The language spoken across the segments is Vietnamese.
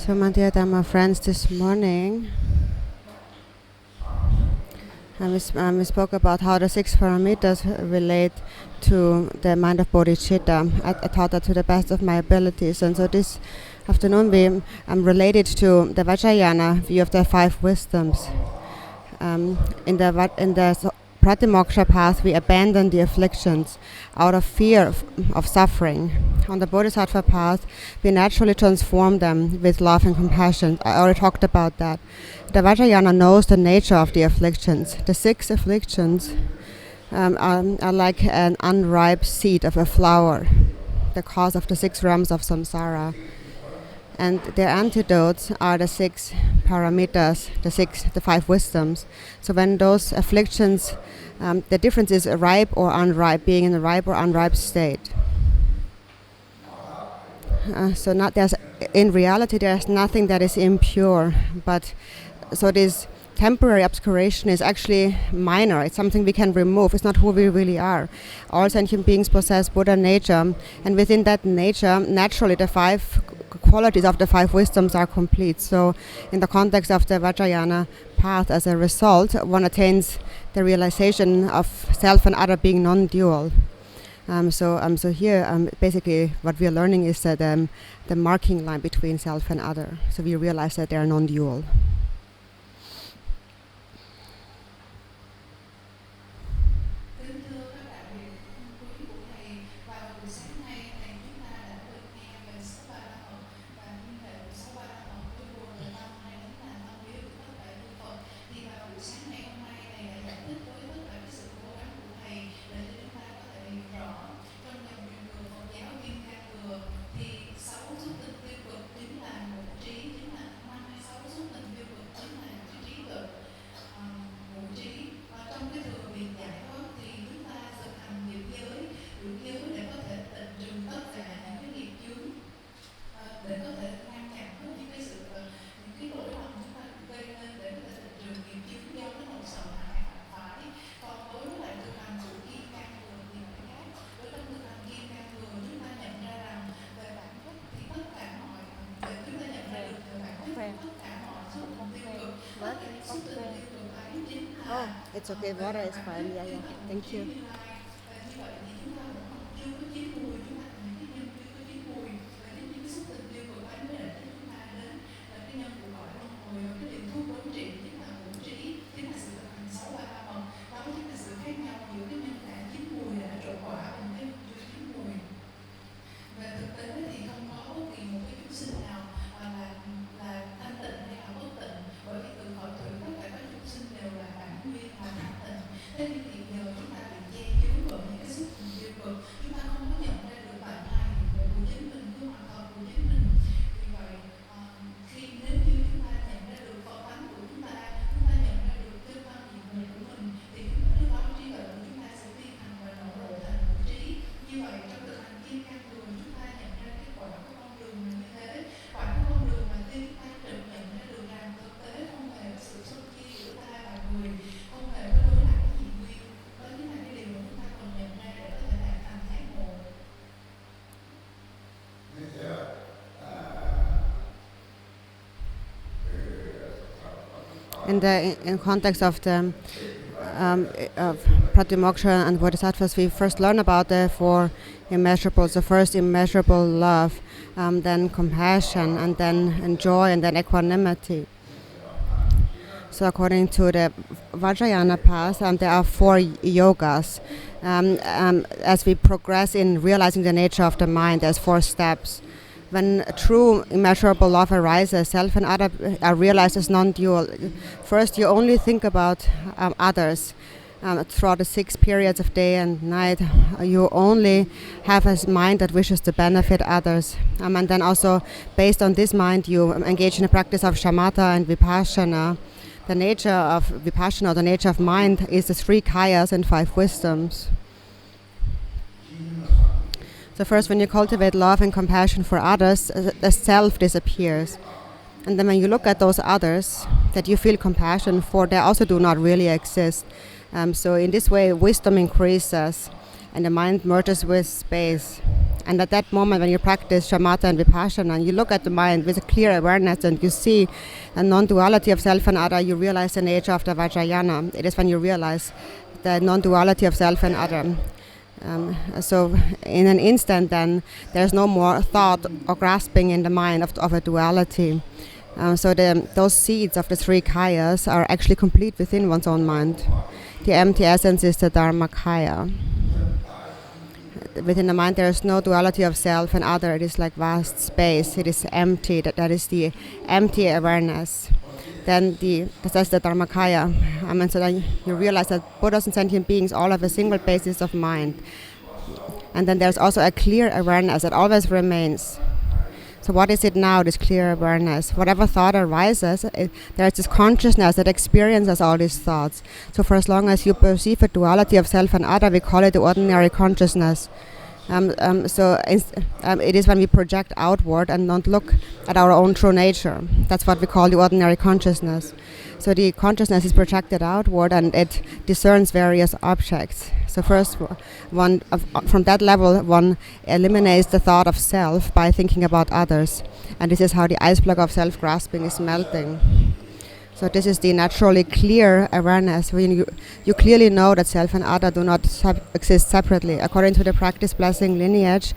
So, my dear Dharma friends, this morning we spoke about how the 6 parameters relate to the mind of bodhicitta. I taught that to the best of my abilities, and so this afternoon I'm related to the Vajrayana view of the 5 wisdoms. In the Pratimoksha path, we abandon the afflictions out of fear of suffering. On the Bodhisattva path, we naturally transform them with love and compassion. I already talked about that. The Vajrayana knows the nature of the afflictions. The 6 afflictions are like an unripe seed of a flower, the cause of the 6 realms of samsara. And their antidotes are the 6 paramitas, the 5 wisdoms. So when those afflictions, the difference is ripe or unripe, being in a ripe or unripe state. In reality, there's nothing that is impure, but so this temporary obscuration is actually minor. It's something we can remove. It's not who we really are. All sentient beings possess Buddha nature, and within that nature, naturally the 5 qualities of the 5 wisdoms are complete. So in the context of the Vajrayana path, as a result, one attains the realization of self and other being non-dual. So here, basically what we are learning is that the marking line between self and other. So we realize that they are non-dual. Oh, it's okay. Water is fine. Yeah. Thank you. In context of the Pratimoksha and Bodhisattvas, we first learn about the 4 immeasurables. The first immeasurable love, then compassion, and then joy, and then equanimity. So according to the Vajrayana path, there are 4 yogas. As we progress in realizing the nature of the mind, there's 4 steps. When true immeasurable love arises, self and other are realized as non-dual. First, you only think about others. Throughout the 6 periods of day and night, you only have a mind that wishes to benefit others. And then also, based on this mind, you engage in the practice of shamatha and vipassana. The nature of vipassana, the nature of mind, is the 3 kayas and 5 wisdoms. So first, when you cultivate love and compassion for others, the self disappears. And then when you look at those others that you feel compassion for, they also do not really exist. So in this way, wisdom increases and the mind merges with space. And at that moment, when you practice shamatha and vipassana, and you look at the mind with a clear awareness and you see a non-duality of self and other, you realize the nature of the Vajrayana. It is when you realize the non-duality of self and other. So in an instant, then, there's no more thought or grasping in the mind of a duality. So those seeds of the three kayas are actually complete within one's own mind. The empty essence is the Dharmakaya. Within the mind there is no duality of self and other. It is like vast space. It is empty. That is the empty awareness. Then that's the Dharmakaya. So then you realize that Buddhas and sentient beings all have a single basis of mind. And then there's also a clear awareness that always remains. So what is it now, this clear awareness? Whatever thought arises, there's this consciousness that experiences all these thoughts. So for as long as you perceive a duality of self and other, we call it the ordinary consciousness. It is when we project outward and don't look at our own true nature. That's what we call the ordinary consciousness. So the consciousness is projected outward and it discerns various objects. So first, from that level, one eliminates the thought of self by thinking about others. And this is how the ice block of self-grasping is melting. So this is the naturally clear awareness when you clearly know that self and other do not exist separately. According to the practice blessing lineage,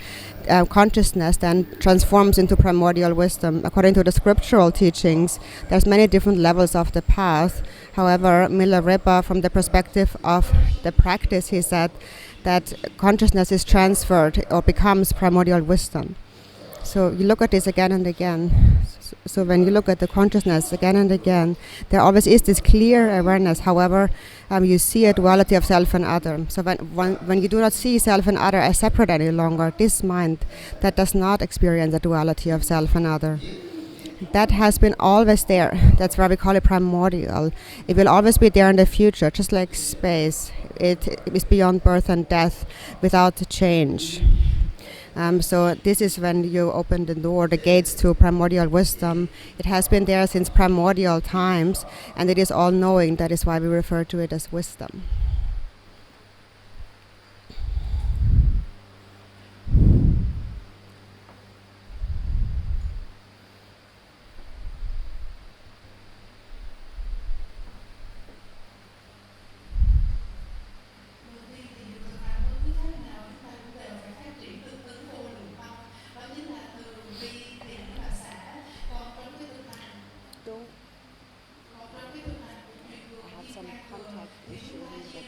consciousness then transforms into primordial wisdom. According to the scriptural teachings, there's many different levels of the path. However, Milarepa, from the perspective of the practice, he said that consciousness is transferred or becomes primordial wisdom. So you look at this again and again. So when you look at the consciousness again and again, there always is this clear awareness. However, you see a duality of self and other. So when you do not see self and other as separate any longer, this mind that does not experience a duality of self and other, that has been always there. That's why we call it primordial. It will always be there in the future, just like space. It is beyond birth and death, without change. So this is when you open the door, the gates to primordial wisdom. It has been there since primordial times, and it is all-knowing. That is why we refer to it as wisdom. I have some contact issue.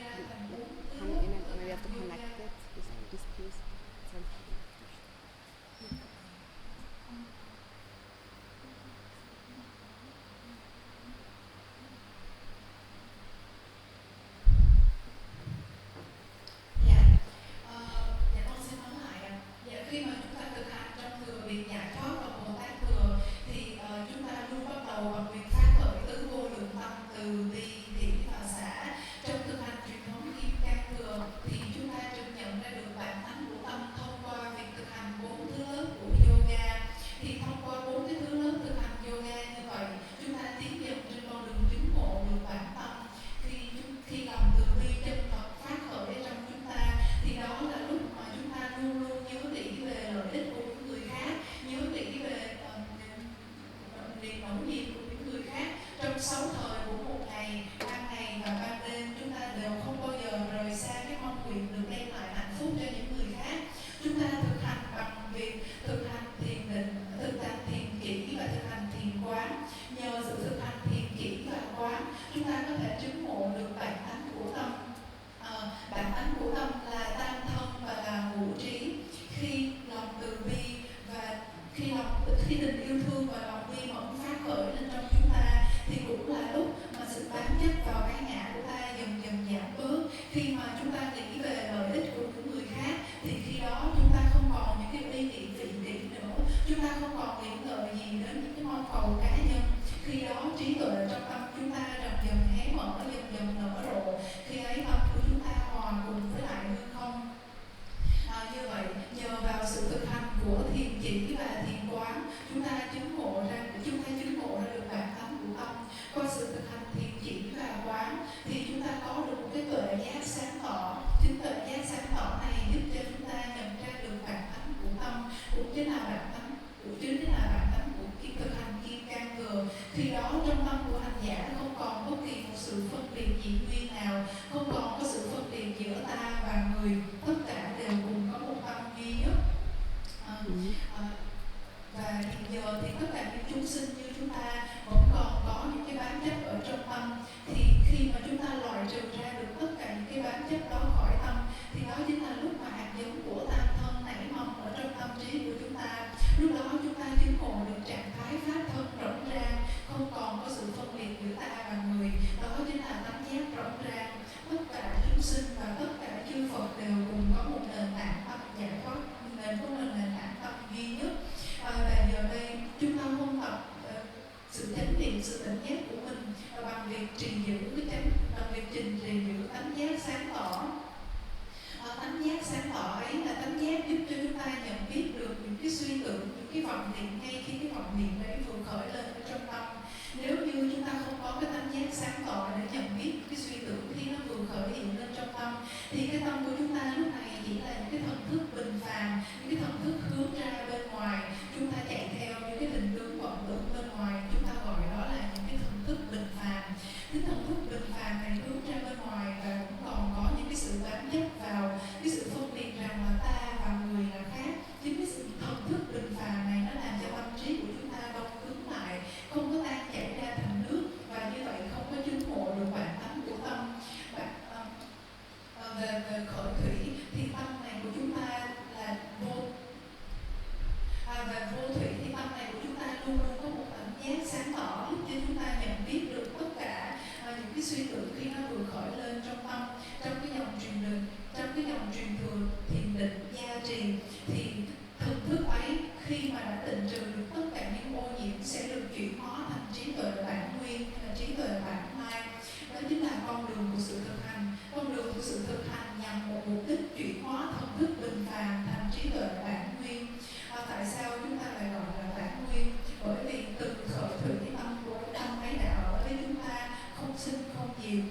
thì cái tâm của chúng ta lúc này chỉ là những cái thần thức bình phàm, những cái thần thức hướng ra bên ngoài. Chúng ta chạy theo những cái hình tướng vọng tưởng bên ngoài, chúng ta gọi đó là những cái thần thức bình phàm. Cái thần thức bình phàm này hướng ra bên ngoài và cũng còn có những cái sự bám chấp vào cái sự phân biệt rằng là ta và người là khác. Chính cái sự thần thức bình phàm này nó làm cho tâm trí của chúng ta đông cứng lại, không có tan chảy ra thành nước, và như vậy không có chứng ngộ được bản tánh của tâm. Về khởi thủy thì tâm này của chúng ta là vô về vô thủy thì tâm này của chúng ta luôn luôn có một cảm giác sáng tỏ, giúp cho chúng ta nhận biết được tất cả những cái suy tưởng khi nó vừa khởi lên trong tâm. Trong cái dòng truyền thừa thiền định gia trì thì thần thức ấy khi mà đã tịnh trừ được tất cả những ô nhiễm sẽ được chuyển hóa thành trí tuệ bản nguyên hay là trí tuệ bản lai. Đó chính là con đường của sự thực hành. Con đường của sự thực hành nhằm một mục đích chuyển hóa thần thức bình phàm thành trí tuệ bản nguyên. Tại sao chúng ta lại gọi là bản nguyên? Bởi vì từ khởi thủy tâm của tâm ấy đã ở với chúng ta, không sinh không diệt.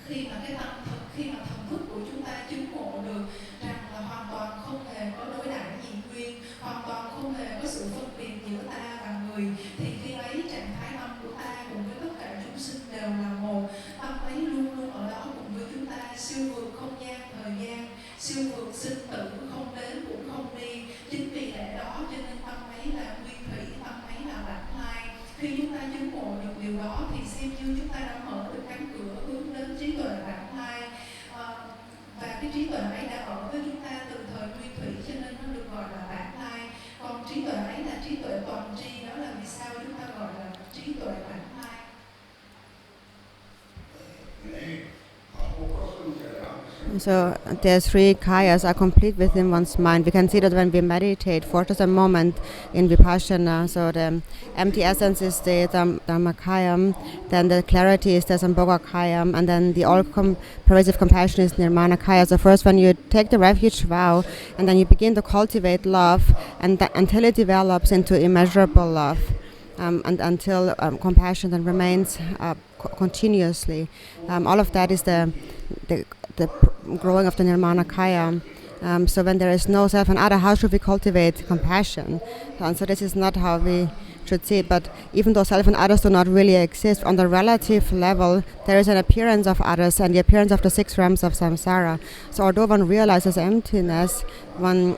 Khi mà thần thức của chúng ta chứng ngộ được rằng là hoàn toàn không hề có đối đãi nhị nguyên, hoàn toàn không hề có sự phân biệt giữa ta và người, thì khi ấy trạng thái tâm của ta cùng với tất cả chúng sinh đều là một. Tâm ấy luôn luôn ở đó cùng với chúng ta, siêu vượt không gian thời gian, siêu vượt sinh tử, không đến cũng không đi. Chính vì lẽ đó cho nên tâm ấy là nguyên thủy, tâm ấy là bản lai. Khi chúng ta chứng ngộ được điều đó thì xem như chúng ta đã mở được cánh cửa hướng đến trí tuệ bản lai. Và cái trí tuệ ấy đã ở với chúng ta từ thời nguyên thủy, cho nên nó được gọi là bản lai. Còn trí tuệ ấy là trí tuệ toàn tri, đó là vì sao chúng ta gọi là trí tuệ bản lai. So the three kayas are complete within one's mind. We can see that when we meditate for just a moment in Vipassana. So the empty essence is the Dhammakaya, then the clarity is the Sambhogakaya, and then the all-pervasive compassion is Nirmanakaya. So first when you take the refuge vow, and then you begin to cultivate love, and until it develops into immeasurable love. And until compassion then remains continuously. All of that is the growing of the Nirmanakaya. So when there is no self and other, how should we cultivate compassion? And so this is not how we should see it. But even though self and others do not really exist, on the relative level, there is an appearance of others and the appearance of the 6 realms of samsara. So although one realizes emptiness, one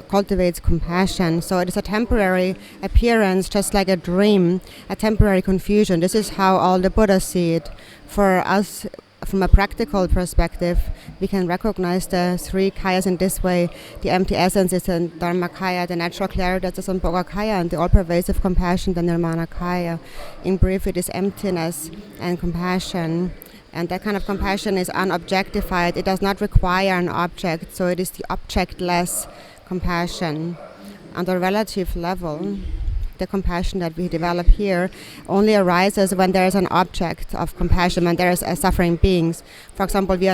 cultivates compassion. So it is a temporary appearance, just like a dream, a temporary confusion. This is how all the Buddhas see it. For us, from a practical perspective, we can recognize the 3 kayas in this way. The empty essence is the Dharmakaya, the natural clarity is the Sambhogakaya, and the all-pervasive compassion, the Nirmanakaya. In brief, it is emptiness and compassion. And that kind of compassion is unobjectified. It does not require an object, so it is the objectless compassion. On the relative level, the compassion that we develop here only arises when there is an object of compassion, when there is a suffering beings. For example, we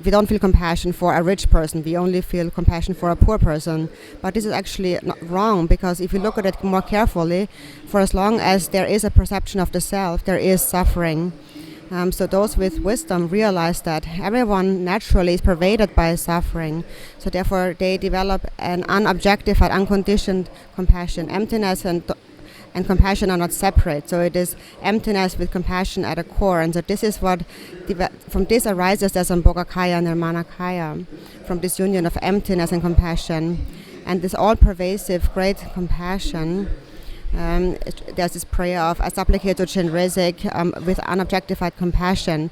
don't feel compassion for a rich person, we only feel compassion for a poor person. But this is actually not wrong, because if you look at it more carefully, for as long as there is a perception of the self, there is suffering. So those with wisdom realize that everyone naturally is pervaded by suffering. So therefore they develop an unobjectified, unconditioned compassion. Emptiness and compassion are not separate. So it is emptiness with compassion at a core. And so this is what, from this arises the Sambhogakaya and Nirmanakaya, from this union of emptiness and compassion. And this all-pervasive great compassion, there's this prayer of I supplicate to Chenrezig with unobjectified compassion.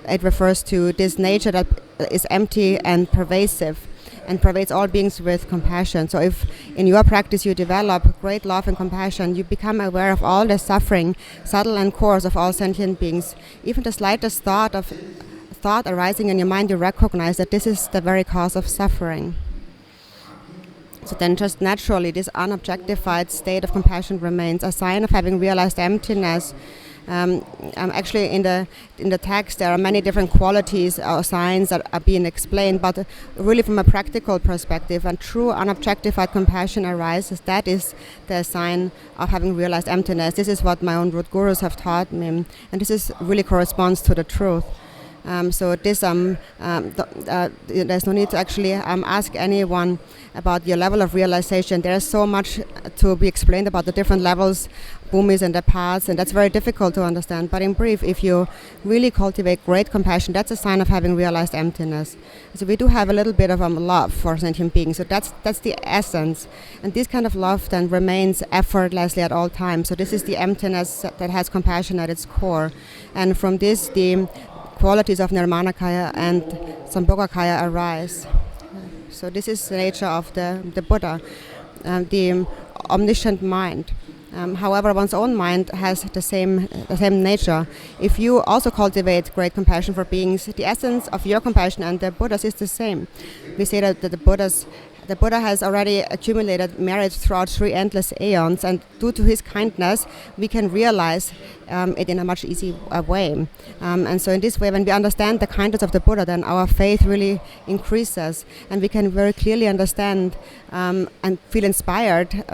It refers to this nature that is empty and pervasive and pervades all beings with compassion. So if in your practice you develop great love and compassion, you become aware of all the suffering, subtle and coarse, of all sentient beings. Even the slightest thought arising in your mind, you recognize that this is the very cause of suffering. So then just naturally this unobjectified state of compassion remains a sign of having realized emptiness. Actually in the text there are many different qualities or signs that are being explained, but really from a practical perspective, and true unobjectified compassion arises, that is the sign of having realized emptiness. This is what my own root gurus have taught me, and this is really corresponds to the truth. So this there's no need to actually ask anyone about your level of realization. There is so much to be explained about the different levels, bhumis and the paths, and that's very difficult to understand. But in brief, if you really cultivate great compassion, that's a sign of having realized emptiness. So we do have a little bit of love for sentient beings. So that's the essence, and this kind of love then remains effortlessly at all times. So this is the emptiness that has compassion at its core, and from this the qualities of Nirmanakaya and Sambhogakaya arise. So this is the nature of the Buddha, the omniscient mind. However, one's own mind has the same nature. If you also cultivate great compassion for beings, the essence of your compassion and the Buddha's is the same. We say that the Buddha has already accumulated merit throughout 3 endless aeons, and due to his kindness, we can realize it in a much easier way. And so in this way, when we understand the kindness of the Buddha, then our faith really increases, and we can very clearly understand and feel inspired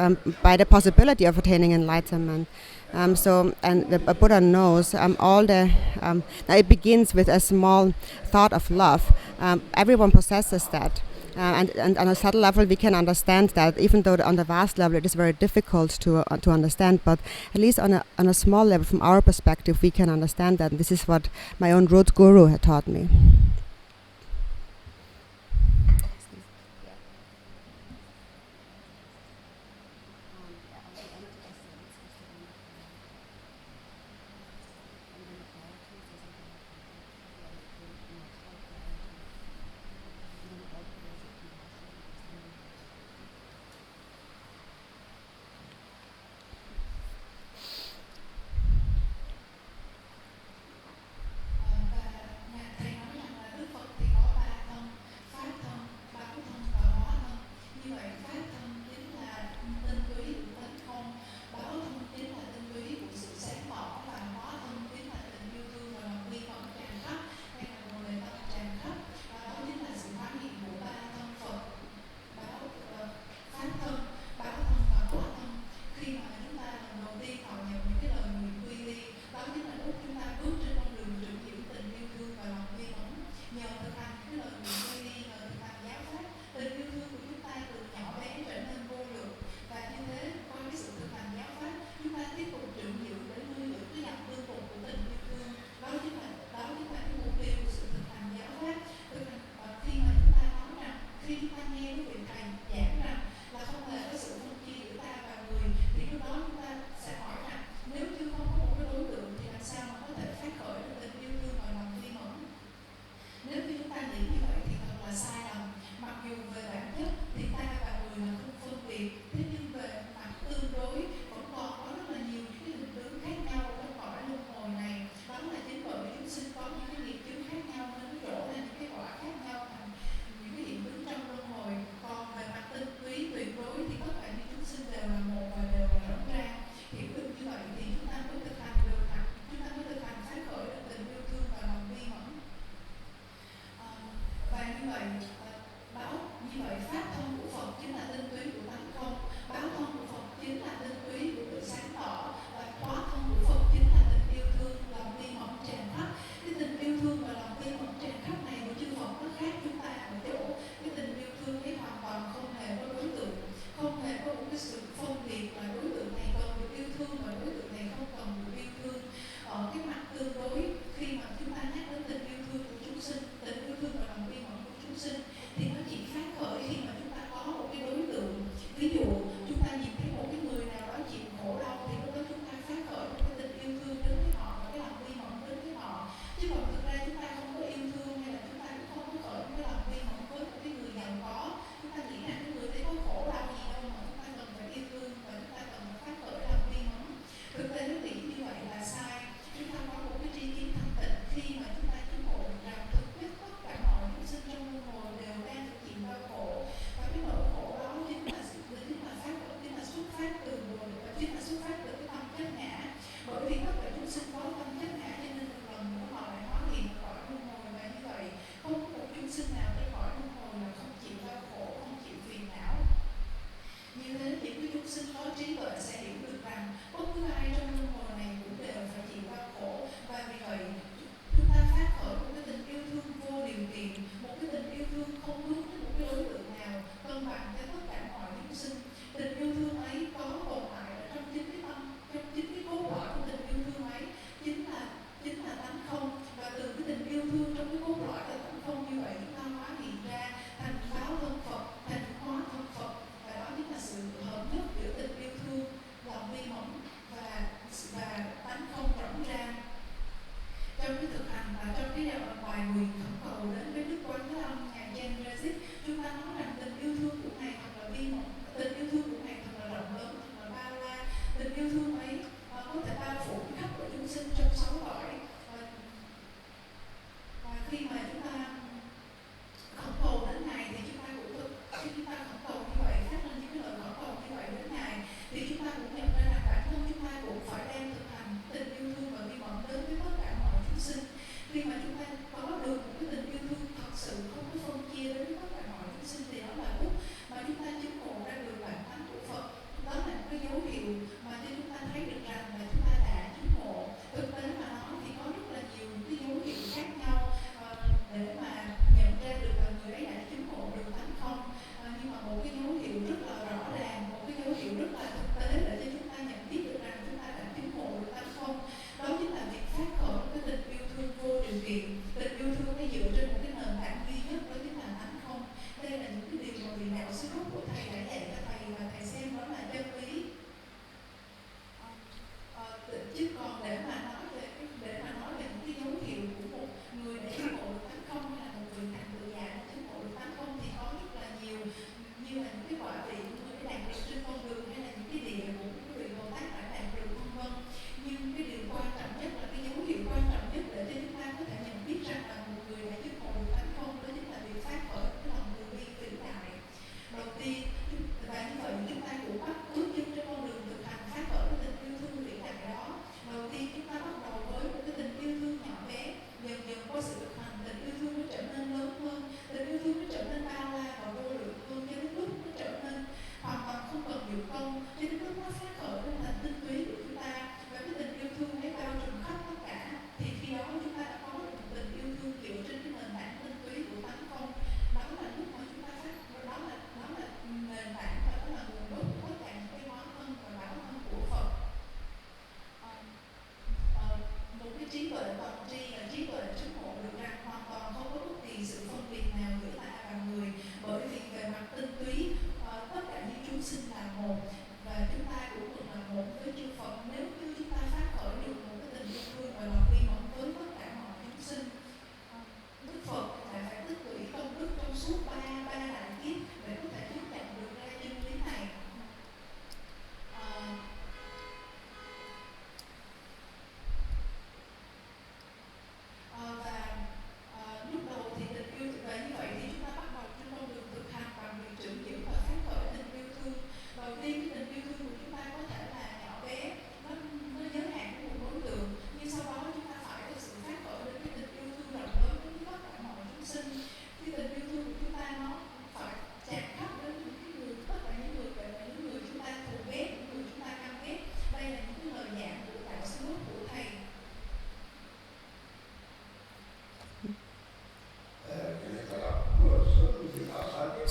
by the possibility of attaining enlightenment. And the Buddha knows all the. Now it begins with a small thought of love. Everyone possesses that. And on a subtle level, we can understand that, even though on the vast level it is very difficult to understand. But at least on a small level, from our perspective, we can understand that. And this is what my own root guru had taught me.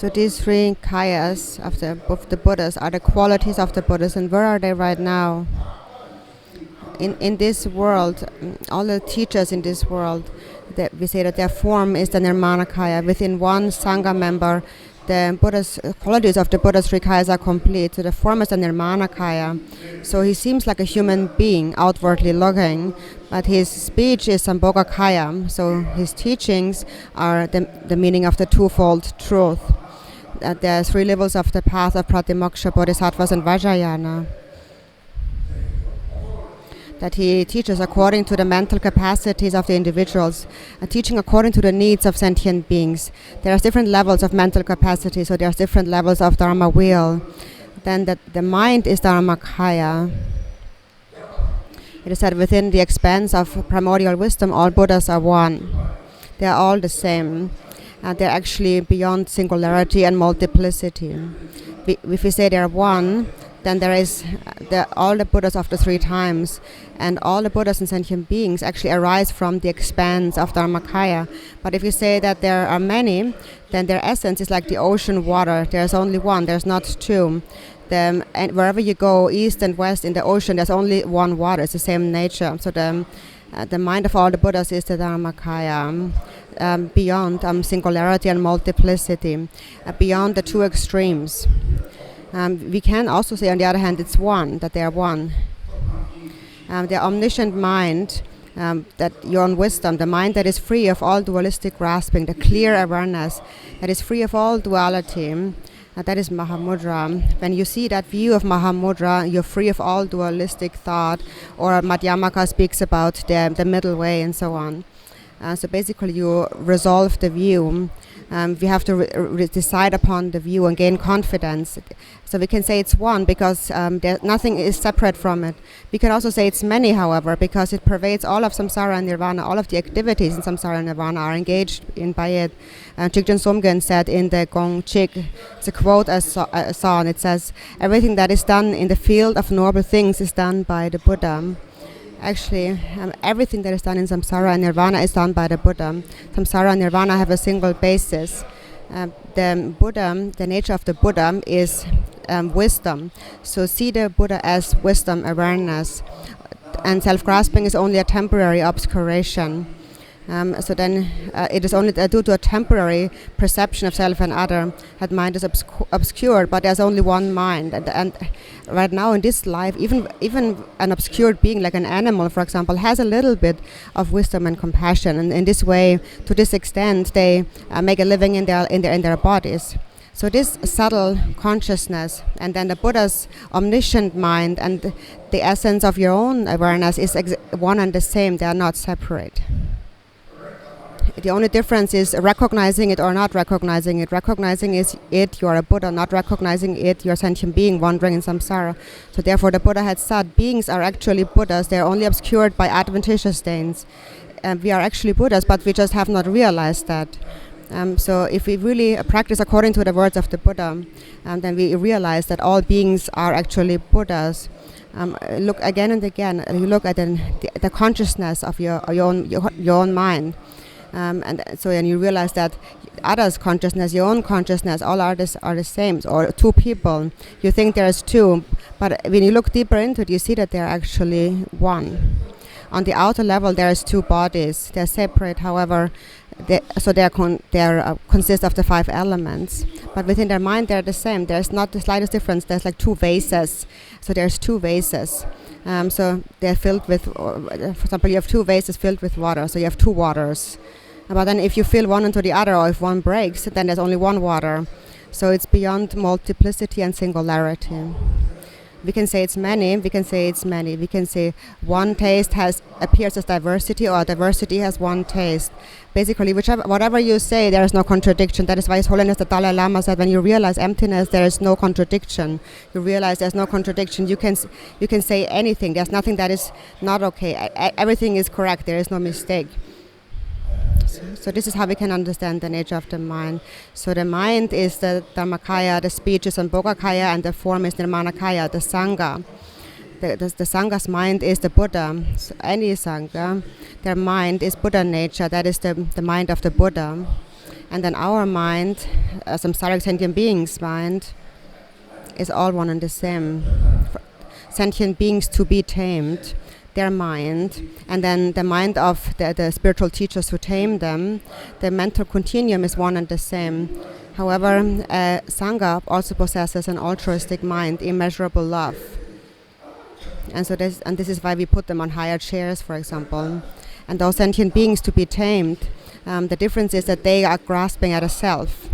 So these three kayas of the Buddhas are the qualities of the Buddhas, and where are they right now? In this world, all the teachers in this world, we say that their form is the Nirmanakaya. Within one Sangha member, the Buddha's qualities of the Buddha's three kayas are complete. So the form is the Nirmanakaya. So he seems like a human being, outwardly looking, but his speech is Sambhogakaya. So his teachings are the meaning of the twofold truth. There are three levels of the path of Pratimoksha, Bodhisattvas and Vajrayana. That he teaches according to the mental capacities of the individuals, teaching according to the needs of sentient beings. There are different levels of mental capacity, so there are different levels of Dharma will. Then the mind is Dharmakaya. It is said within the expanse of primordial wisdom, all Buddhas are one. They are all the same. They're actually beyond singularity and multiplicity. If we say they are one, then there is all the Buddhas of the three times, and all the Buddhas and sentient beings actually arise from the expanse of Dharmakaya. But if you say that there are many, then their essence is like the ocean water. There's only one, there's not two. And wherever you go, east and west in the ocean, there's only one water. It's the same nature. So the mind of all the Buddhas is the Dharmakaya, beyond singularity and multiplicity, beyond the two extremes. We can also say, on the other hand, it's one, that they are one. The omniscient mind, that your own wisdom, the mind that is free of all dualistic grasping, the clear awareness that is free of all duality, that is Mahamudra. When you see that view of Mahamudra, you're free of all dualistic thought, or Madhyamaka speaks about the middle way and so on. So basically you resolve the view. We have to decide upon the view and gain confidence. So we can say it's one because nothing is separate from it. We can also say it's many, however, because it pervades all of samsara and nirvana. All of the activities in samsara and nirvana are engaged in by it. Chikchen Somgen said in the Gong Chik, it's a quote I saw, and it says, everything that is done in the field of noble things is done by the Buddha. Actually, everything that is done in samsara and nirvana is done by the Buddha. Samsara and nirvana have a single basis. The Buddha, the nature of the Buddha is wisdom. So see the Buddha as wisdom, awareness. And self-grasping is only a temporary obscuration. So then it is only due to a temporary perception of self and other that mind is obscured, but there's only one mind. And right now in this life, even an obscured being like an animal, for example, has a little bit of wisdom and compassion. And in this way, to this extent, they make a living in their bodies. So this subtle consciousness, and then the Buddha's omniscient mind and the essence of your own awareness is one and the same. They are not separate. The only difference is recognizing it or not recognizing it. Recognizing it, you are a Buddha. Not recognizing it, you are a sentient being wandering in samsara. So therefore the Buddha had said, beings are actually Buddhas. They are only obscured by adventitious stains. We are actually Buddhas, but we just have not realized that. So if we really practice according to the words of the Buddha, then we realize that all beings are actually Buddhas. Look again and again. You look at the consciousness of your own mind. And so then you realize that others' consciousness, your own consciousness, all artists are the same. Or two people, you think there's two, but when you look deeper into it, you see that they're actually one. On the outer level, there's two bodies. They're separate, however, they consist of the 5 elements. But within their mind, they're the same. There's not the slightest difference. There's like 2 vases. So there's 2 vases. So they're filled with, for example, you have 2 vases filled with water. So you have 2 waters. But then if you fill one into the other, or if one breaks, then there's only one water. So it's beyond multiplicity and singularity. We can say it's many, we can say it's many. We can say one taste appears as diversity, or diversity has one taste. Basically, whatever you say, there is no contradiction. That is why His Holiness the Dalai Lama said, when you realize emptiness, there is no contradiction. You realize there's no contradiction. You can say anything. There's nothing that is not okay. Everything is correct. There is no mistake. So this is how we can understand the nature of the mind. So the mind is the Dharmakaya, the speech is Sambhogakaya, and the form is Nirmanakaya, the Sangha. The Sangha's mind is the Buddha. So any Sangha, their mind is Buddha nature. That is the mind of the Buddha. And then our mind, samsaric sentient beings' mind, is all one and the same. Sentient beings to be tamed, their mind, and then the mind of the spiritual teachers who tame them, the mental continuum is one and the same. However, Sangha also possesses an altruistic mind, immeasurable love. And so this is why we put them on higher chairs, for example. And those sentient beings to be tamed, the difference is that they are grasping at a self.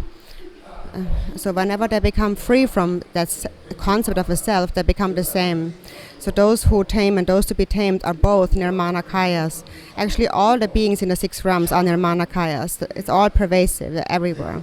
So whenever they become free from that concept of a self, they become the same. So those who tame and those to be tamed are both nirmanakayas. Actually, all the beings in the 6 realms are nirmanakayas. It's all pervasive, everywhere.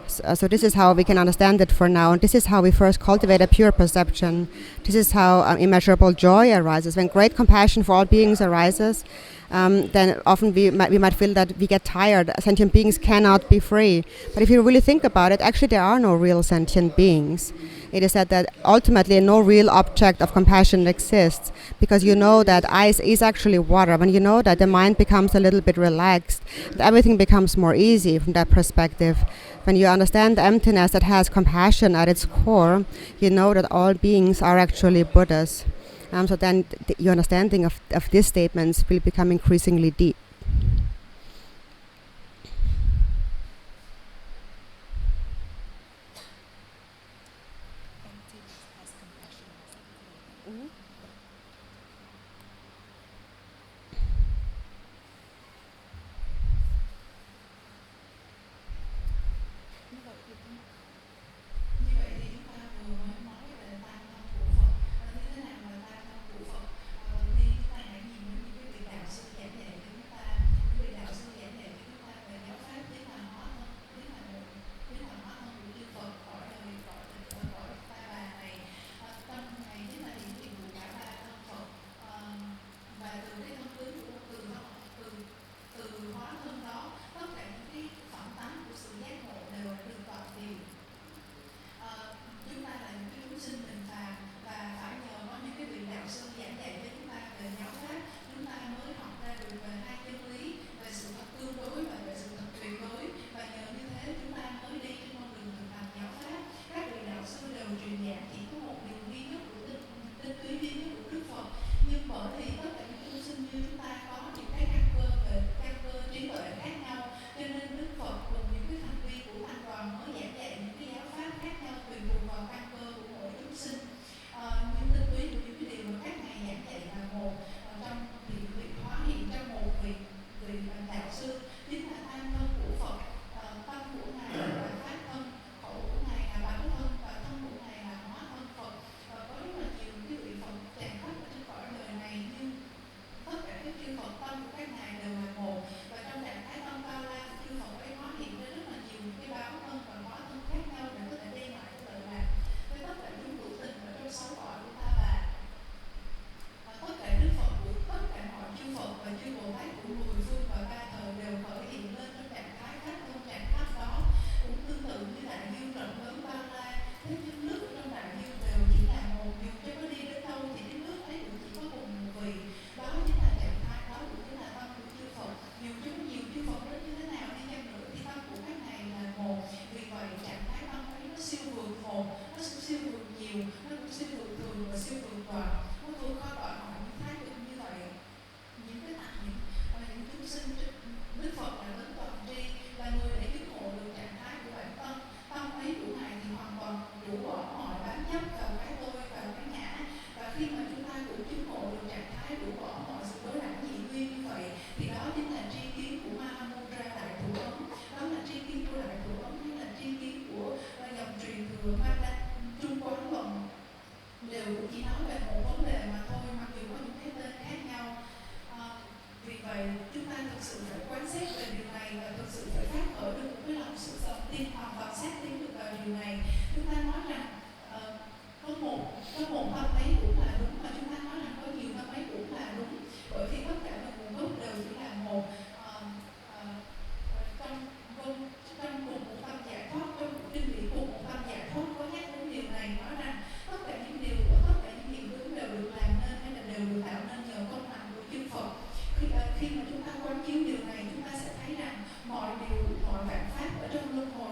So this is how we can understand it for now. And this is how we first cultivate a pure perception. This is how immeasurable joy arises. When great compassion for all beings arises, then often we might feel that we get tired. Sentient beings cannot be free. But if you really think about it, actually there are no real sentient beings. It is said that ultimately no real object of compassion exists, because you know that ice is actually water. When you know that, the mind becomes a little bit relaxed. Everything becomes more easy from that perspective. When you understand the emptiness that has compassion at its core, you know that all beings are actually Buddhas. So then your understanding of these statements will become increasingly deep.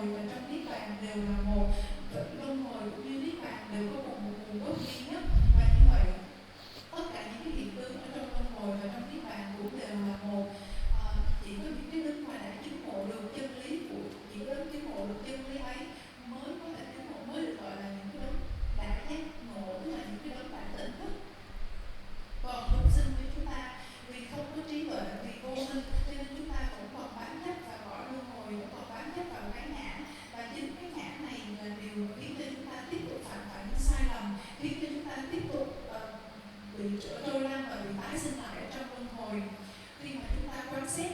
hồi và trong niết bàn đều là một. Luân hồi cũng như niết bàn đều có một nguồn gốc duy nhất, và như vậy tất cả những cái hiện tượng ở trong luân hồi và trong niết bàn cũng đều là một. Chỉ có những cái đức mà đã chứng ngộ được chân lý của những đấng chứng ngộ được chân lý ấy mới có thể chứng ngộ, mới được gọi là những cái đấng đã giác ngộ, tức là những cái đấng đã tỉnh thức. Còn chúng sinh như chúng ta vì không có trí tuệ, vì vô minh, cho nên chúng ta cũng còn bám chấp vào cõi luân hồi, cũng còn bám chấp vào cái ngã, và chính cái ngã này là điều khiến cho chúng ta tiếp tục phạm phải những sai lầm, khiến cho chúng ta tiếp tục bị trôi lăn và bị tái sinh lại ở trong luân hồi. Khi mà chúng ta quan sát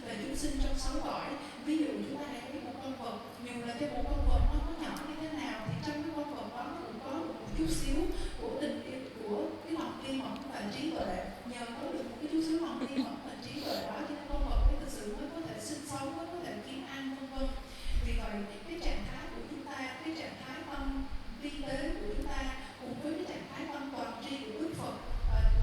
về chúng sinh trong sáu cõi, ví dụ chúng ta hãy thấy một con vật, dù là cái bộ con vật nó có nhỏ như thế nào thì trong cái con vật đó nó cũng có được một chút xíu của tình yêu, của cái lòng kiên mẫn và trí tuệ. Nhờ có được một cái chút xíu lòng kiên mẫn và trí tuệ đó cho nên con vật ấy thực sự mới có thể sinh sống, mới có thể kiên an, vân vân. Vì vậy cái trạng thái của chúng ta, cái trạng thái tâm vi tế của chúng ta cùng với cái trạng thái tâm toàn tri của Đức Phật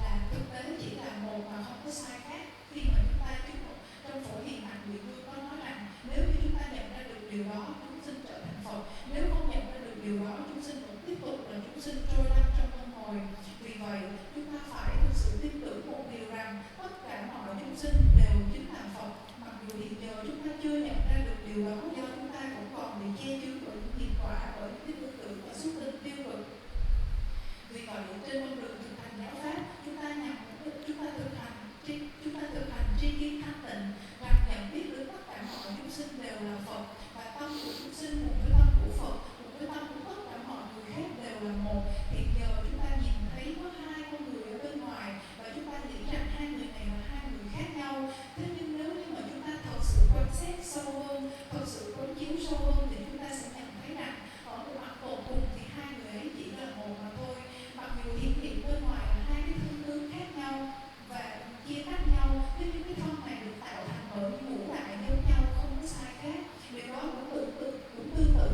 là thực tế chỉ là một mà không có sai khác. Khi mà chúng ta chứng ngộ, trong Phổ Hiền Hạnh Địa Vương có nói rằng nếu như chúng ta nhận ra được điều đó, chúng sinh trở thành Phật. Nếu không nhận ra được điều đó, chúng sinh vẫn tiếp tục là chúng sinh trôi lăn trong luân hồi. Vì vậy chúng ta phải thực sự tin tưởng một điều rằng tất cả mọi chúng sinh đều chính là Phật. Mặc dù hiện giờ chúng ta chưa nhận ra được điều đó do chúng ta cũng còn bị che chứa bởi những nghiệp quả, bởi những cái tư tưởng và xúc tính tiêu cực. Vì vậy trên con đường thực hành giáo pháp, chúng ta thực hành tri kiến thanh tịnh, rằng nhận biết được tất cả mọi chúng sinh đều là Phật, và tâm của chúng sinh cùng với tâm của Phật, cùng với tâm của tất cả mọi người khác đều là một. Hiện giờ chúng ta nhìn thấy có hai con người ở bên ngoài và chúng ta nghĩ rằng hai người này là hai người khác nhau. Thế nhưng nếu như mà chúng ta thật sự quan sát sâu hơn, thật sự quán chiếu sâu hơn, thì chúng ta sẽ nhận thấy rằng ở một mặt tột cùng thì hai người ấy chỉ là một mà thôi. Mặc dù hiện bên ngoài là hai cái thân tướng khác nhau và chia tách nhau, thế nhưng cái thân này được tạo thành bởi những ngũ đại giống nhau, không có sai khác. Điều đó cũng tương tự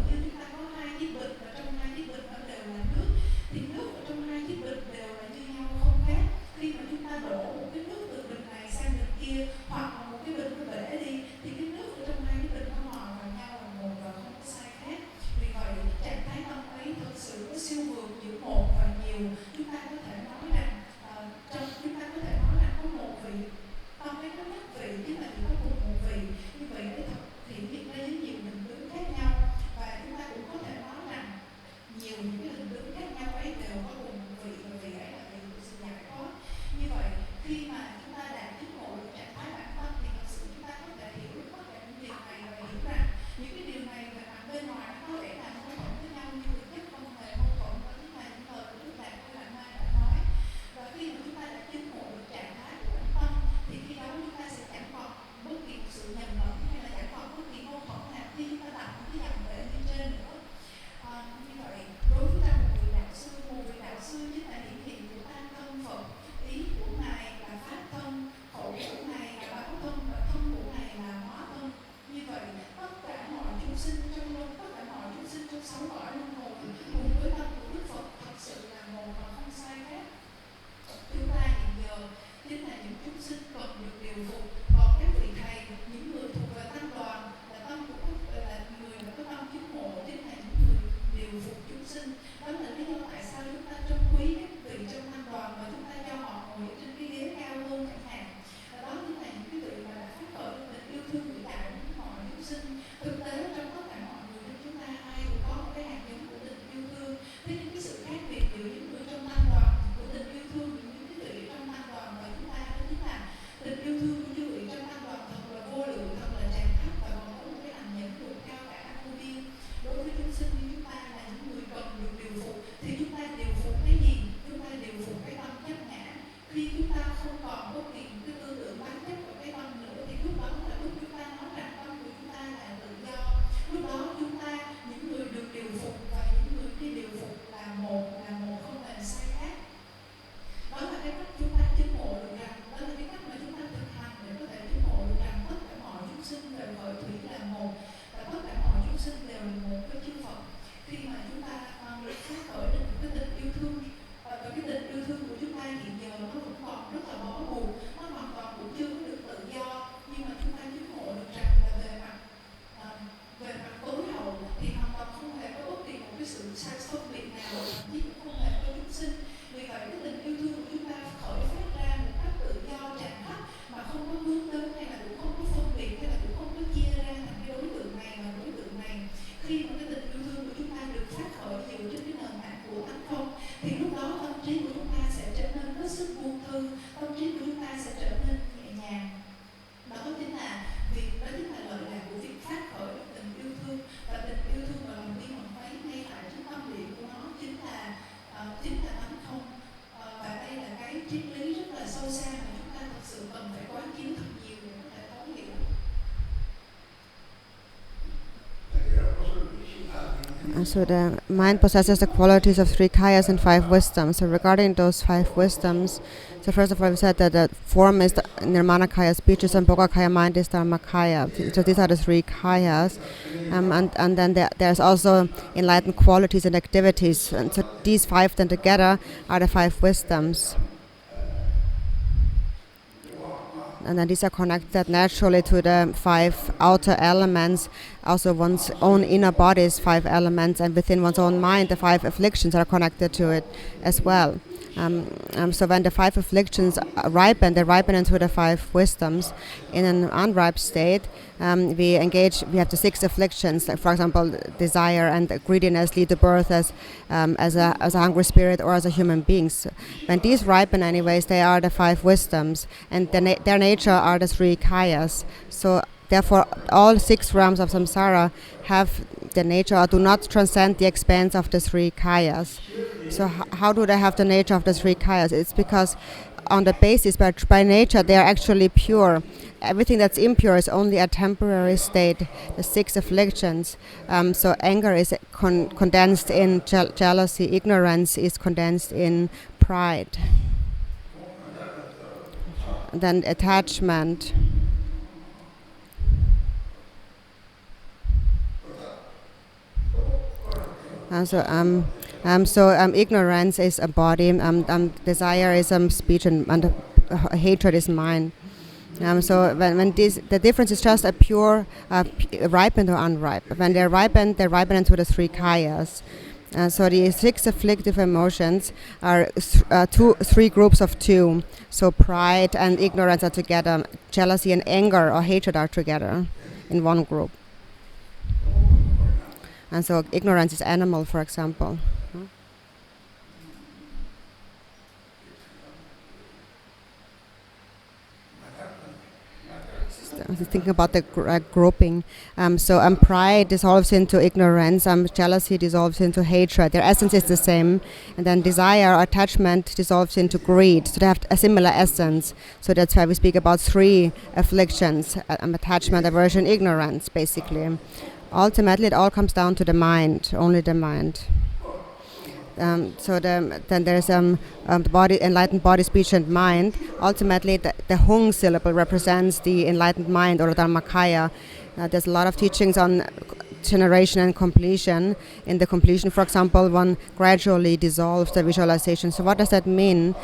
So the mind possesses the qualities of 3 kayas and 5 wisdoms. So regarding those 5 wisdoms, so first of all, we said that the form is the nirmana kaya, speech is Sambhoga kaya, mind is dharma kaya. So these are the 3 kayas. And then there's also enlightened qualities and activities. And so these 5 then together are the 5 wisdoms. And then these are connected naturally to the 5 outer elements, also one's own inner body's 5 elements, and within one's own mind the 5 afflictions are connected to it as well. So when the 5 afflictions ripen, they ripen into the 5 wisdoms. In an unripe state, we have the 6 afflictions, like for example desire and greediness lead to birth as a hungry spirit or as a human being. So when these ripen anyways, they are the 5 wisdoms, and their nature are the 3 kayas. So therefore all 6 realms of samsara have the nature or do not transcend the expanse of the 3 kayas. So how do they have the nature of the 3 kayas? It's because on the basis, but by nature they are actually pure. Everything that's impure is only a temporary state. The 6 afflictions. So anger is condensed in jealousy. Ignorance is condensed in pride. Then attachment. Ignorance is a body, desire is speech, and hatred is mind. So when the difference is just a pure ripened or unripe. When they ripen into the 3 kayas. So the 6 afflictive emotions are 3 groups of 2. So pride and ignorance are together. Jealousy and anger or hatred are together in one group. And so ignorance is animal, for example. I was thinking about the grouping. Pride dissolves into ignorance. Jealousy dissolves into hatred. Their essence is the same. And then desire or attachment dissolves into greed. So they have a similar essence. So that's why we speak about 3 afflictions. Attachment, aversion, ignorance, basically. Ultimately, it all comes down to the mind, only the mind. Then there's the body, enlightened body, speech, and mind. Ultimately, the Hung syllable represents the enlightened mind or the Dharmakaya. There's a lot of teachings on generation and completion. In the completion, for example, one gradually dissolves the visualization. So what does that mean?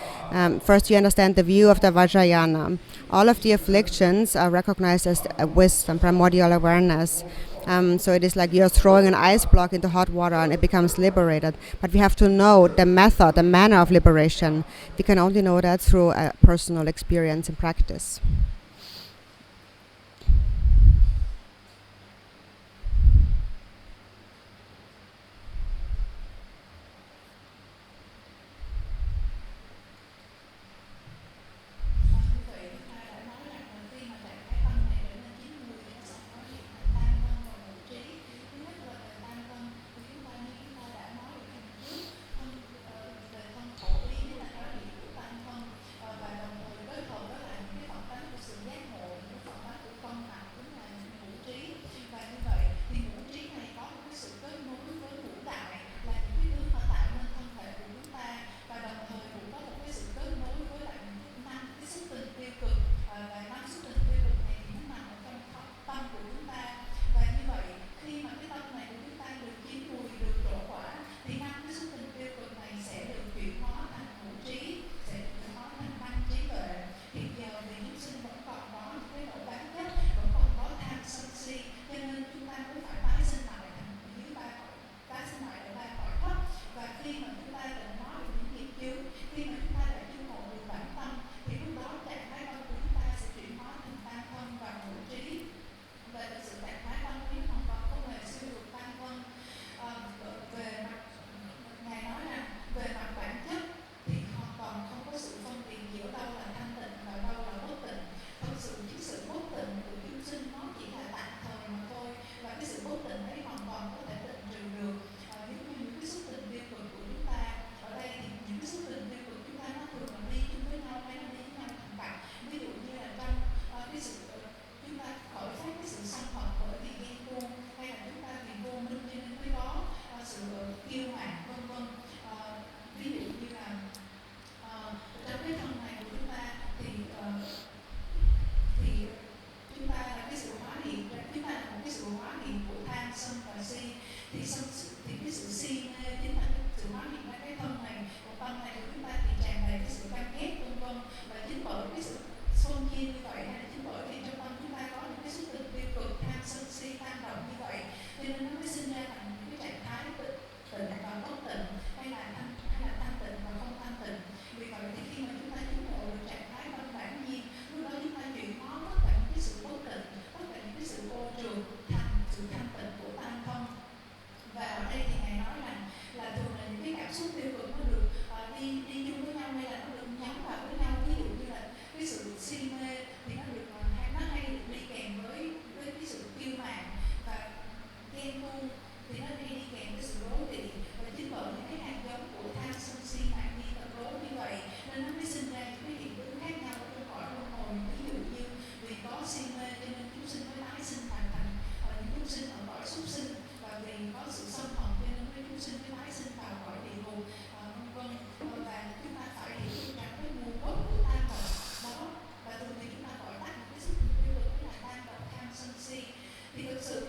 First, you understand the view of the Vajrayana. All of the afflictions are recognized as wisdom, primordial awareness. So it is like you're throwing an ice block into hot water and it becomes liberated. But we have to know the method, the manner of liberation. We can only know that through a personal experience and practice.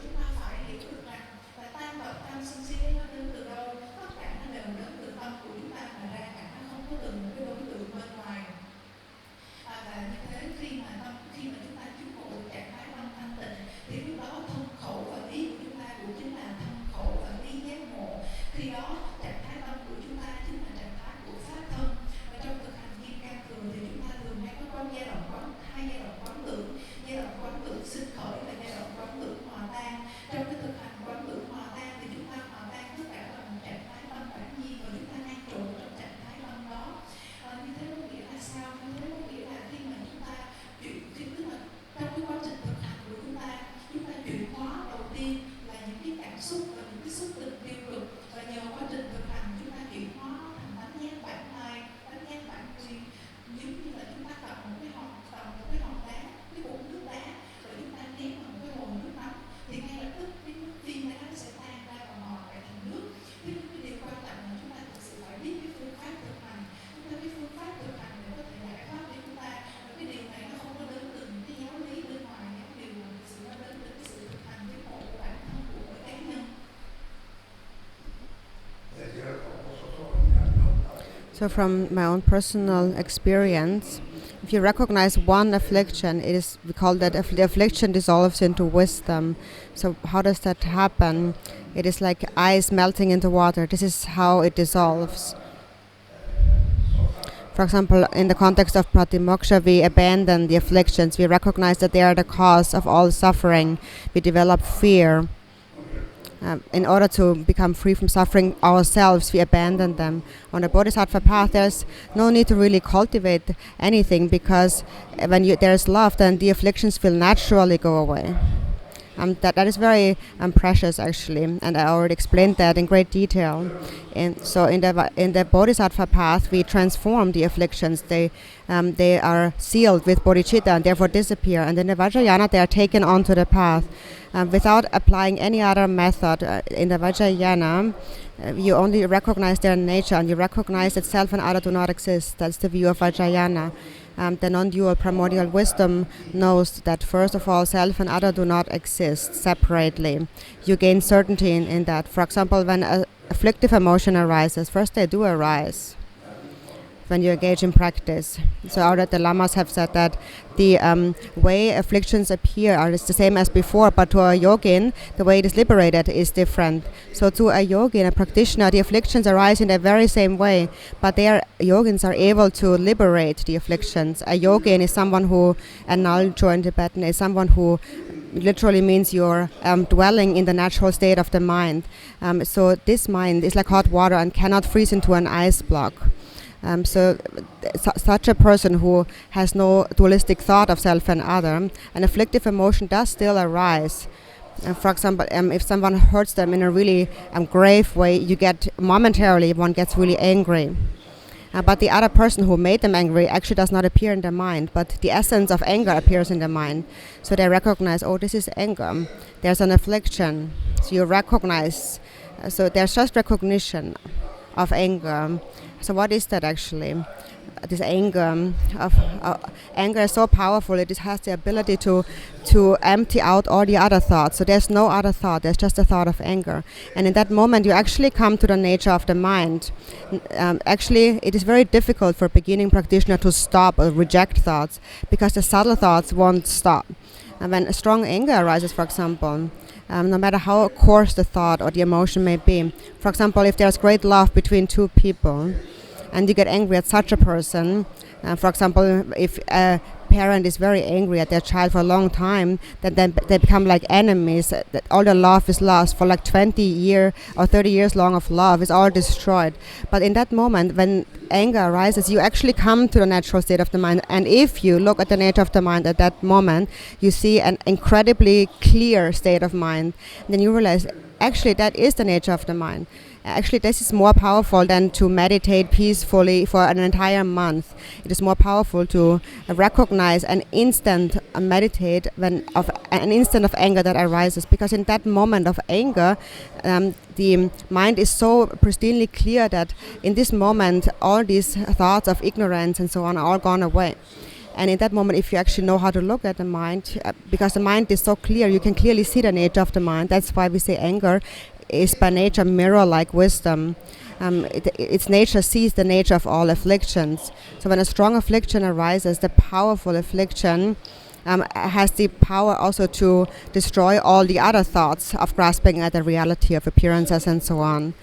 chúng ta phải hiểu được rằng là tam tập tam sân si nó đến từ đâu, tất cả nó đều đến từ tâm của chúng ta mà ra cả, nó không có từng một cái đối tượng bên ngoài. Và như thế khi mà chúng ta chứng ngộ được trạng thái tâm thanh tịnh thì lúc đó thân khẩu và ý của chúng ta cũng chính là thân khẩu và ý giác ngộ. Khi đó trạng thái tâm của chúng ta chính là trạng thái của pháp thân. Và trong thực hành kim cang thường thì chúng ta thường hay có giai đoạn hai giai đoạn quán tưởng, giai đoạn quán tưởng sinh khởi và giai đoạn quán tưởng hòa tan. Trong cái thực hành quán tưởng hòa tan thì chúng ta hòa tan tất cả là một trạng thái tâm bản nhiên và chúng ta an trụ trong trạng thái tâm đó. Như thế có nghĩa là sao? Như thế có nghĩa là khi mà chúng ta tức là trong cái quá trình thực hành của chúng ta chuyển hóa đầu tiên là những cái cảm xúc và những cái xúc tình tiêu cực, và nhờ quá trình thực hành chúng ta chuyển hóa thành tánh giác bản lai, tánh giác bản nguyên. Giống như là chúng ta cầm một cái hòn đá, cái bụng nước đá, rồi chúng ta ném vào một cái hồ nước nóng thì ngay lập tức cái nước viên đá sẽ tan ra và mòn lại thành nước. Cái điều quan trọng là chúng ta thực sự phải biết cái phương pháp thực hành. Chúng ta cái phương pháp thực hành để có thể giải thoát cho chúng ta. Và cái điều này nó không có đến từ những cái giáo lý bên ngoài, những điều mà thực sự nó đến từ cái sự thực hành cái ngộ của bản thân của mỗi cá nhân. So from my own personal experience, if you recognize one affliction, we call that the affliction dissolves into wisdom. So how does that happen? It is like ice melting into water. This is how it dissolves. For example, in the context of pratimoksha, we abandon the afflictions. We recognize that they are the cause of all suffering. We develop fear. In order to become free from suffering ourselves, we abandon them. On the Bodhisattva path, there's no need to really cultivate anything, because when there's love, then the afflictions will naturally go away. That is very precious, actually, and I already explained that in great detail. And so in the Bodhisattva path, we transform the afflictions. They are sealed with bodhicitta and therefore disappear. And in the Vajrayana, they are taken onto the path without applying any other method. In the Vajrayana, you only recognize their nature, and you recognize that self and other do not exist. That's the view of Vajrayana. The non-dual primordial wisdom knows that first of all, self and other do not exist separately. You gain certainty in that. For example, when an afflictive emotion arises, first they do arise when you engage in practice. So the lamas have said that the way afflictions appear is the same as before, but to a yogin, the way it is liberated is different. So to a yogin, a practitioner, the afflictions arise in the very same way, but yogins are able to liberate the afflictions. A yogin is someone who, a naljo in Tibetan, is someone who literally means you're dwelling in the natural state of the mind. So this mind is like hot water and cannot freeze into an ice block. Such a person who has no dualistic thought of self and other, an afflictive emotion does still arise. For example, if someone hurts them in a really grave way, one gets really angry. But the other person who made them angry actually does not appear in their mind, but the essence of anger appears in their mind. So they recognize, oh, this is anger. There's an affliction. So you recognize. So there's just recognition of anger. So what is that actually? This anger anger is so powerful. It has the ability to empty out all the other thoughts. So there's no other thought. There's just a thought of anger. And in that moment, you actually come to the nature of the mind. Actually, it is very difficult for a beginning practitioner to stop or reject thoughts, because the subtle thoughts won't stop. And when a strong anger arises, for example, no matter how coarse the thought or the emotion may be. For example, if there's great love between two people and you get angry at such a person, for example, if a parent is very angry at their child for a long time, then they become like enemies. That all the love is lost for like 20 years or 30 years long of love is all destroyed. But in that moment, when anger arises, you actually come to the natural state of the mind. And if you look at the nature of the mind at that moment, you see an incredibly clear state of mind. And then you realize, actually, that is the nature of the mind. Actually, this is more powerful than to meditate peacefully for an entire month. It is more powerful to recognize an instant meditate of an instant of anger that arises, because in that moment of anger, the mind is so pristinely clear that in this moment all these thoughts of ignorance and so on are all gone away. And in that moment, if you actually know how to look at the mind, because the mind is so clear, you can clearly see the nature of the mind. That's why we say anger is by nature mirror-like wisdom. Its nature sees the nature of all afflictions. So when a strong affliction arises, the powerful affliction has the power also to destroy all the other thoughts of grasping at the reality of appearances and so on.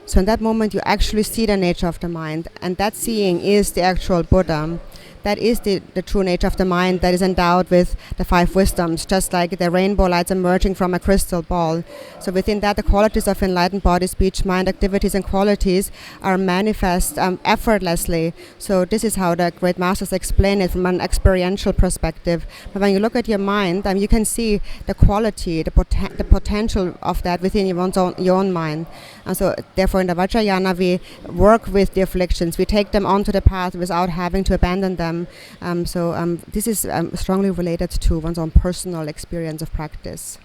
So in that moment, you actually see the nature of the mind, and that seeing is the actual Buddha. That is the true nature of the mind that is endowed with the 5 wisdoms, just like the rainbow lights emerging from a crystal ball. So within that, the qualities of enlightened body, speech, mind, activities, and qualities are manifest effortlessly. So this is how the great masters explain it from an experiential perspective. But when you look at your mind, you can see the quality, the potential of that within your own mind. And so therefore in the Vajrayana, we work with the afflictions. We take them onto the path without having to abandon them. This is strongly related to one's own personal experience of practice.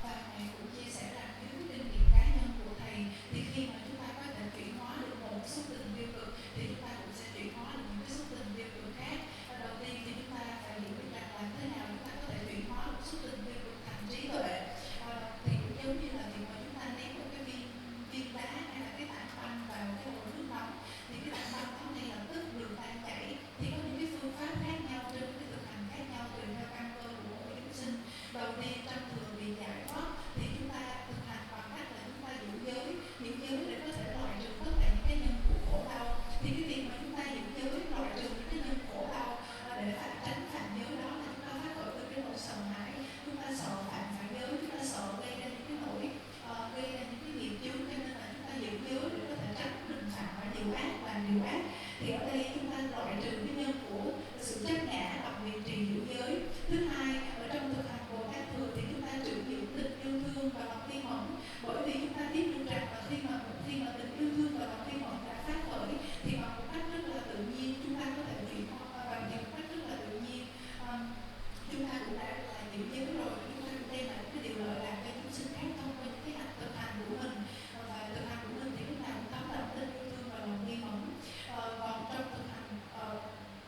Và thầy cũng chia sẻ rằng với cái kinh nghiệm cá nhân của thầy thì khi mà chúng ta có thể chuyển hóa được một xúc tình tiêu cực thì chúng ta cũng sẽ chuyển hóa được những cái xúc tình tiêu cực khác. Đầu tiên thì chúng ta phải hiểu được rằng làm thế nào chúng ta có thể chuyển hóa được xúc tình tiêu cực thành trí tuệ. Thì cũng giống như là việc mà chúng ta ném một cái viên đá hay là cái tảng băng vào cái hồ nước nóng thì cái tảng băng đó ngay lập tức được tan chảy. Thì có những cái phương pháp khác nhau, trên cái thực hành khác nhau tùy theo căn cơ của mỗi chúng sinh. Đầu tiên trong thường bị giải thoát thì chúng ta thực hành bằng cách là chúng ta giữ giới để có thể loại trừ tất cả những cái nhân của khổ đau. Thì cái việc mà chúng ta giữ giới loại trừ những cái nhân khổ đau để tránh phạm giới đó là chúng ta phát khởi từ cái nỗi sợ hãi. Chúng ta sợ phạm phải giới, chúng ta sợ gây ra những cái nỗi gây ra những cái nghiệp chướng, cho nên là chúng ta giữ giới để có thể tránh mình phạm phải điều ác, làm điều ác. Thì ở đây chúng ta loại trừ cái nhân của sự chấp ngã bằng việc trì giữ giới. Thứ hai, ở trong thực hành Bồ Tát thừa thì chúng ta trữ giữ tình yêu thương và lòng thiên mẫn, bởi vì chúng ta biết được rằng là khi mà tình yêu thương và lòng thiên mẫn đã phát khởi thì bằng một cách rất là tự nhiên chúng ta có thể chuyển hóa, bằng một cách rất là tự nhiên chúng ta cũng đã là giữ giới rồi, chúng ta cũng đem lại cái điều lợi lạc cho chúng sinh khác thông qua những cái hành thực hành của mình. Và thực hành của mình thì lúc nào cũng thấm đậm tình yêu thương và lòng thiên mẫn. Còn trong thực hành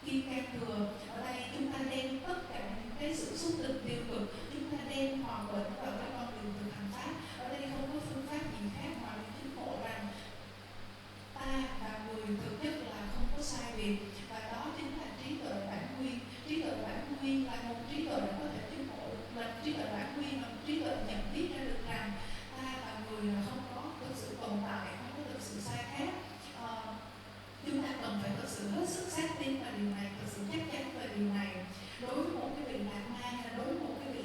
kim cang thừa, ở đây chúng ta đem tất cả những cái sự xúc tình tiêu cực, chúng ta đem hòa quyện vào cái con đường thực hành pháp. Ở đây không có phương pháp gì khác ngoài chứng ngộ rằng ta và người thực chất là không có sai biệt, và đó chính là trí tuệ bản nguyên. Trí tuệ bản nguyên là một trí tuệ đã có thể chứng ngộ được, là trí tuệ bản nguyên là một trí tuệ nhận biết ra được rằng ta và người là không có thực sự tồn tại, không có thực sự sai khác. Chúng ta cần phải thật sự hết sức xác tin vào điều này, thật sự chắc chắn về điều này. Đối với một cái vị lạc ma hay là đối với một cái vị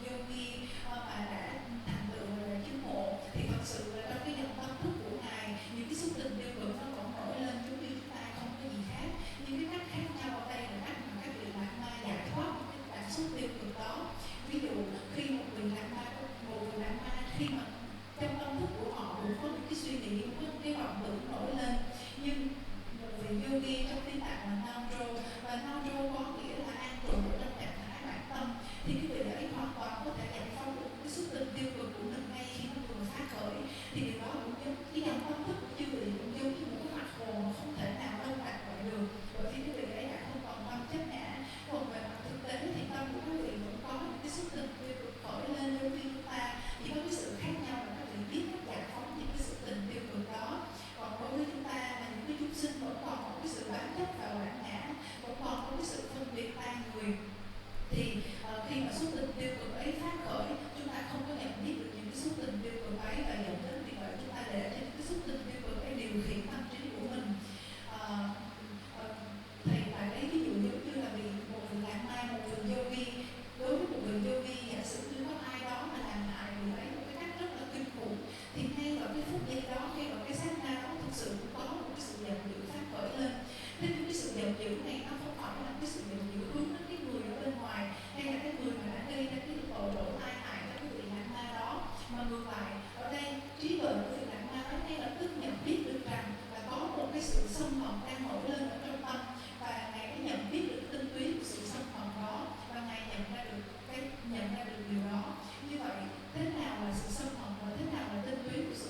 yogi mà đã thành tựu và đã chứng ngộ thì thật sự là trong cái dòng tâm thức của ngài, những cái xúc tình tiêu cực nó còn nổi lên giống như chúng ta không có gì khác. Nhưng cái cách khác nhau ở đây là cách mà các vị lạc ma giải thoát những cái cảm xúc tiêu cực đó. Ví dụ khi một vị lạc ma khi mà trong tâm thức của họ cũng có những cái suy nghĩ, cũng có những cái vọng tưởng nổi lên, nhưng một vị yogi trong tiếng Tạng là Nandro, và Nandro có nghĩa là an trụ trong trạng thái bản tâm, thì cái vị ấy hoàn toàn có thể giải phóng được cái xúc tình tiêu cực của mình ngay khi nó vừa phát khởi. Thì điều đó cũng giống cái dòng tâm thức của chư vị cũng giống như một cái mặt hồ mà không thể nào đông đặc vậy được, bởi vì cái vị ấy đã không còn tâm chấp ngã. Còn về mặt thực tế thì tâm của các vị vẫn có những cái xúc tình tiêu cực khởi lên đối với chúng ta, chỉ có cái sự khác nhau là các vị biết cách giải phóng những cái xúc tình tiêu cực đó. Còn đối với chúng ta là những cái chúng sinh vẫn còn có cái sự bám chấp vào bản ngã, vẫn còn có cái sự phân biệt ta người, thì khi mà xúc tình tiêu cực ấy phát khởi, chúng ta không có nhận biết được những cái xúc tình tiêu cực ấy, và dẫn đến vì vậy chúng ta để cho những cái xúc tình tiêu cực ấy điều khiển tâm trí của mình. Thầy tại đấy ví dụ giống như là một vị lạc ma, một vị yogi. Đối với một vị yogi, giả sử như có ai đó mà làm hại vị ấy một cái cách rất là kinh khủng, thì ngay vào cái phút giây đó, ngay vào cái sát na đó, thực sự cũng có một cái sự giận dữ phát khởi lên. Thế nhưng cái sự giận dữ này nó không phải là cái sự giận dữ hướng đến cái người ở bên ngoài, hay là cái người mà đã gây ra cái tội lỗi tai hại cho cái vị lạc ma đó, mà ngược lại ở đây trí tuệ của vị lạc ma ấy ngay lập tức nhận biết được rằng là có một cái sự xâm hận đang nổi lên ở trong tâm, và ngài đã nhận biết được cái tinh túy của sự xâm hận đó, và ngài nhận ra được điều đó. Như vậy thế nào là sự xâm hận và thế nào là tinh túy của sự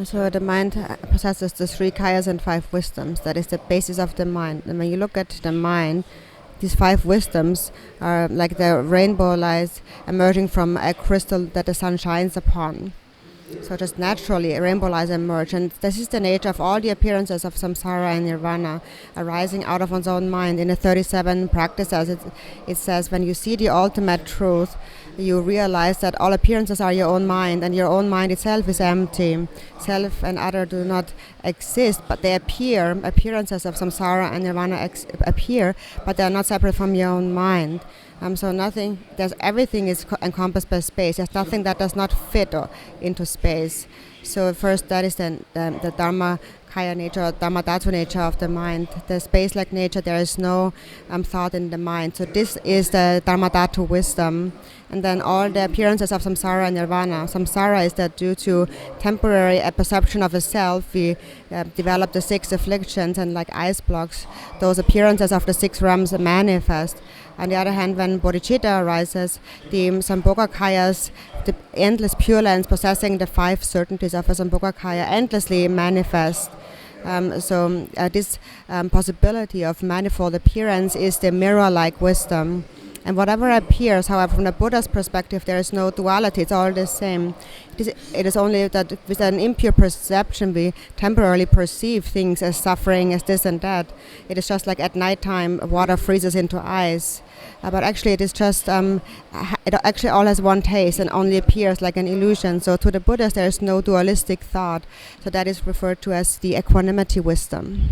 So the mind possesses the 3 kayas and 5 wisdoms. That is the basis of the mind. And when you look at the mind, these 5 wisdoms are like the rainbow lights emerging from a crystal that the sun shines upon. So just naturally, rainbow lights emerge, and this is the nature of all the appearances of samsara and nirvana, arising out of one's own mind. In the 37 practices, it says, when you see the ultimate truth, you realize that all appearances are your own mind, and your own mind itself is empty. Self and other do not exist, but they appear. Appearances of samsara and nirvana appear, but they are not separate from your own mind. So nothing, everything is encompassed by space. There's nothing that does not fit into space. So first, that is the dharma kaya nature, dharma dhatu nature of the mind. The space-like nature, there is no thought in the mind. So this is the dharma dhatu wisdom. And then all the appearances of samsara and nirvana. Samsara is that due to temporary perception of a self, we develop the 6 afflictions, and like ice blocks, those appearances of the 6 realms manifest. On the other hand, when bodhicitta arises, the Sambhoga Kayas, the endless pure lands possessing the 5 certainties of a Sambhoga Kaya, endlessly manifest. This possibility of manifold appearance is the mirror-like wisdom. And whatever appears, however, from the Buddha's perspective, there is no duality, it's all the same. It is only that with an impure perception we temporarily perceive things as suffering, as this and that. It is just like at night time water freezes into ice. But actually it is just, it actually all has one taste and only appears like an illusion. So to the Buddhas there is no dualistic thought. So that is referred to as the equanimity wisdom.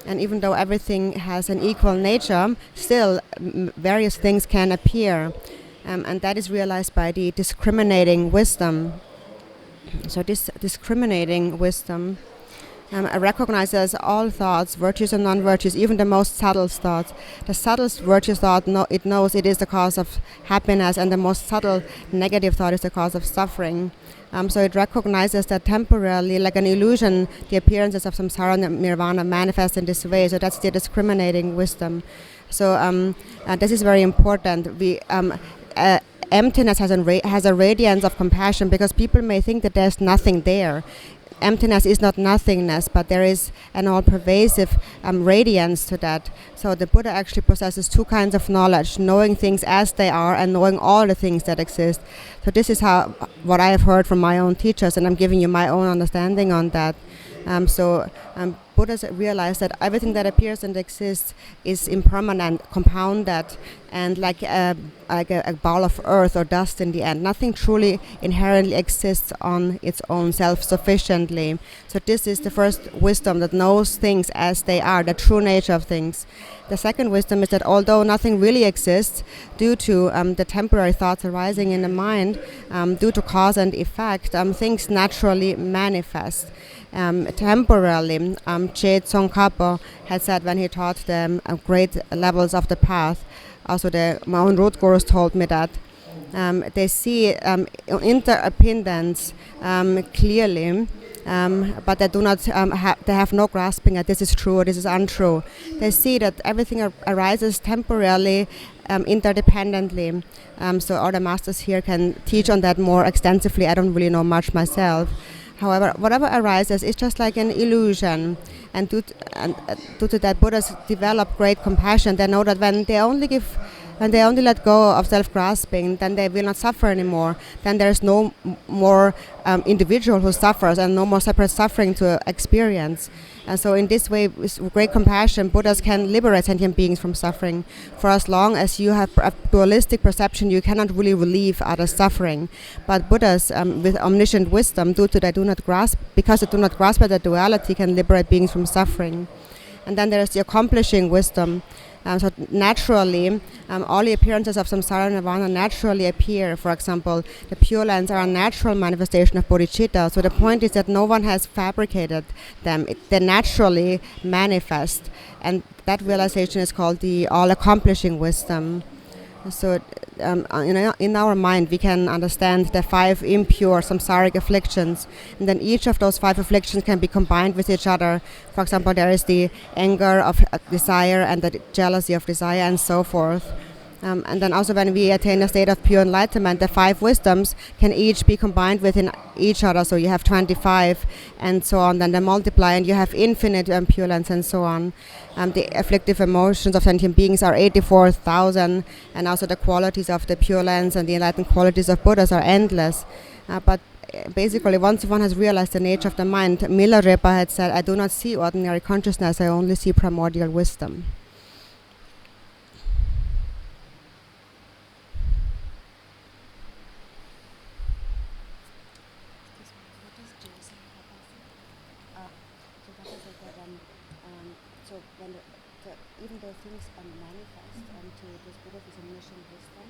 And even though everything has an equal nature, still various things can appear. And that is realized by the discriminating wisdom. So this discriminating wisdom recognizes all thoughts, virtues and non-virtues, even the most subtle thoughts. The subtlest virtuous thought, it knows it is the cause of happiness, and the most subtle negative thought is the cause of suffering. So it recognizes that temporarily, like an illusion, the appearances of samsara and nirvana manifest in this way. So that's the discriminating wisdom. So this is very important. Emptiness has a radiance of compassion, because people may think that there's nothing there. Emptiness is not nothingness, but there is an all-pervasive radiance to that. So the Buddha actually possesses 2 kinds of knowledge, knowing things as they are and knowing all the things that exist. So this is what I have heard from my own teachers, and I'm giving you my own understanding on that. Buddhas realize that everything that appears and exists is impermanent, compounded, and like a ball of earth or dust in the end. Nothing truly inherently exists on its own self-sufficiently. So this is the first wisdom, that knows things as they are, the true nature of things. The second wisdom is that although nothing really exists, due to the temporary thoughts arising in the mind, due to cause and effect, things naturally manifest. Temporarily, Che Tsongkhapa had said when he taught the great levels of the path, also my own root gurus told me that they see interdependence clearly, but they do not they have no grasping at this is true or this is untrue. They see that everything arises temporarily, interdependently. So all the masters here can teach on that more extensively. I don't really know much myself. However, whatever arises is just like an illusion. And due to that, Buddhas develop great compassion. They know that when they only let go of self-grasping, then they will not suffer anymore. Then there is no more individual who suffers and no more separate suffering to experience. And so in this way, with great compassion, Buddhas can liberate sentient beings from suffering. For as long as you have a dualistic perception, you cannot really relieve others' suffering. But Buddhas, with omniscient wisdom, because they do not grasp at the duality, can liberate beings from suffering. And then there is the accomplishing wisdom. So naturally, all the appearances of samsara and nirvana naturally appear. For example, the pure lands are a natural manifestation of bodhicitta. So the point is that no one has fabricated them. They naturally manifest. And that realization is called the all-accomplishing wisdom. So in our mind, we can understand the 5 impure samsaric afflictions. And then each of those 5 afflictions can be combined with each other. For example, there is the anger of desire and the jealousy of desire and so forth. And then also when we attain a state of pure enlightenment, the 5 wisdoms can each be combined within each other. So you have 25 and so on. Then they multiply and you have infinite pure lands and so on. The afflictive emotions of sentient beings are 84,000. And also the qualities of the pure lands and the enlightened qualities of Buddhas are endless. But basically, once one has realized the nature of the mind, Milarepa had said, I do not see ordinary consciousness, I only see primordial wisdom. So when even though things manifest to this Buddha dissemination wisdom,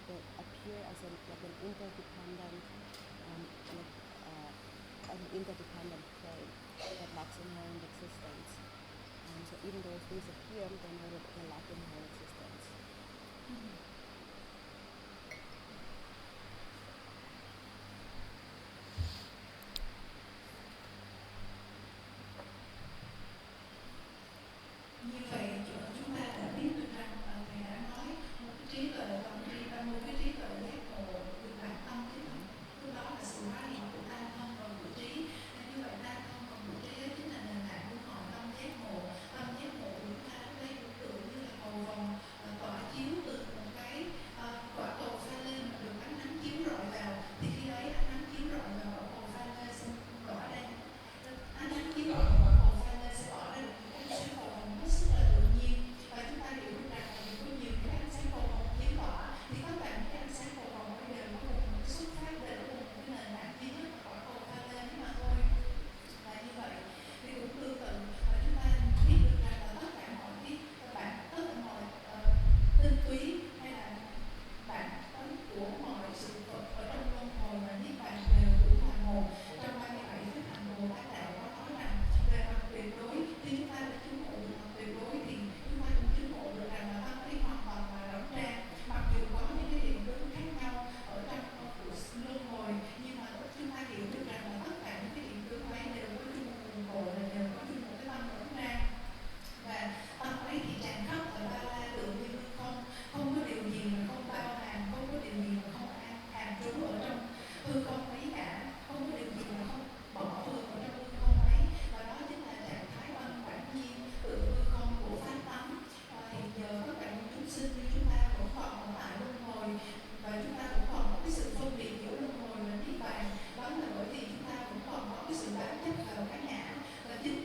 they appear as like an interdependent, an interdependent plane that lacks inherent existence. So even though things appear, they lack inherent existence. Như vậy chúng ta đã biết được rằng thầy đã nói một cái trí tuệ tổng tri, một cái trí tuệ giác ngộ được bản tâm chứ không, lúc đó là sự hóa hiện của tam thân và của trí. Như vậy tam thân và của trí chính là nền tảng của mọi tâm giác ngộ. Tâm giác ngộ của chúng ta đây cũng tưởng như là cầu vồng tỏa chiếu từ một cái quả cầu pha lê mà được ánh nắng chiếu rọi vào, thì khi đấy ánh nắng chiếu rọi vào quả cầu pha lê sẽ tỏa ra, ánh nắng chiếu rọi vào quả cầu pha lê sẽ tỏa ra được những ánh sáng cầu vồng hết sức là tự nhiên. Và chúng ta hiểu được rằng là có nhiều cái ánh sáng cầu vồng chiếu tỏa, thì tất cả những cái ánh sáng cầu vồng ấy đều có một cái xuất phát, đều có một cái nền tảng duy nhất của quả cầu pha lê ấy mà thôi. Và như vậy thì cũng tương tự, chúng ta biết được rằng là tất cả mọi cái tất cả mọi tinh túy hay là bản tánh của mọi sự vật ở trong luân hồi và niết bàn đều cũng là một. Trong 37 thuyết hành Bồ Tát đạo có nói rằng về mặt tuyệt đối, khi chúng ta đã chứng ngộ được mặt tuyệt đối thì chúng ta cũng chứng ngộ được rằng là tâm ấy hoàn toàn là rỗng rang. Mặc dù có những cái hiện tướng khác nhau ở trong của luân hồi, nhưng mà chúng ta hiểu được rằng là tất cả những cái hiện tướng ấy đều có chung một nguồn cội, là đều có chung một cái tâm rỗng rang. Và tâm ấy thì tràn khắp ở ba la tượng như hư không, không có điều gì mà không bao hàm, không có điều gì mà không hàm trú ở trong hư không ấy cả, không có điều gì mà không bỏ vườn ở trong hư không ấy. Và đó chính là trạng thái tâm bản nhiên tự hư không của pháp tánh. Hiện giờ tất cả những chúng sinh như chúng ta vẫn còn ở tại luân hồi, và chúng ta cũng còn có cái sự phân biệt giữa luân hồi và niết bàn. Đó là bởi vì chúng ta vẫn còn có cái sự bám chấp vào cái ngã, và chính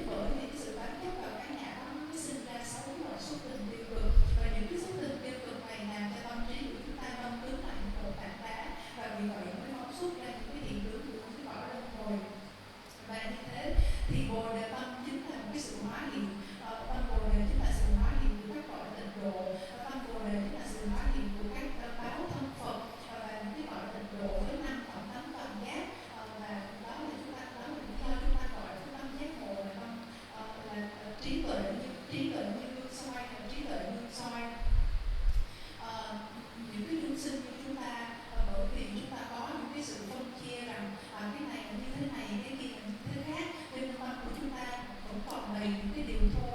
bởi vì cái sự bám chấp vào cái ngã đó nó mới sinh ra 6 loại xúc tình tiêu cực. Và những cái xúc tình tiêu cực này làm cho tâm trí của chúng ta đông cứng lại như một tảng đá, và vì vậy mới phóng xuất ra những cái hiện tượng của cái cõi luân hồi. Và như thế thì Bồ Đề tâm chính là một cái sự hóa hiện, tâm Bồ Đề chính là sự hóa hiện của các cõi tịnh độ, tâm Bồ Đề chính là sự hóa hiện của các báo thân Phật, và những cái cõi tịnh độ với 5 phẩm tánh toàn giác. Và đó là lý do chúng ta gọi cái tâm giác ngộ là tâm là trí tuệ như gương soi, là trí tuệ gương soi. Những cái chúng sinh như chúng ta, bởi vì chúng ta có những cái sự phân chia rằng cái này là như thế này, cái kia là như thế khác, cho nên tâm của chúng ta vẫn còn đầy những cái điều thô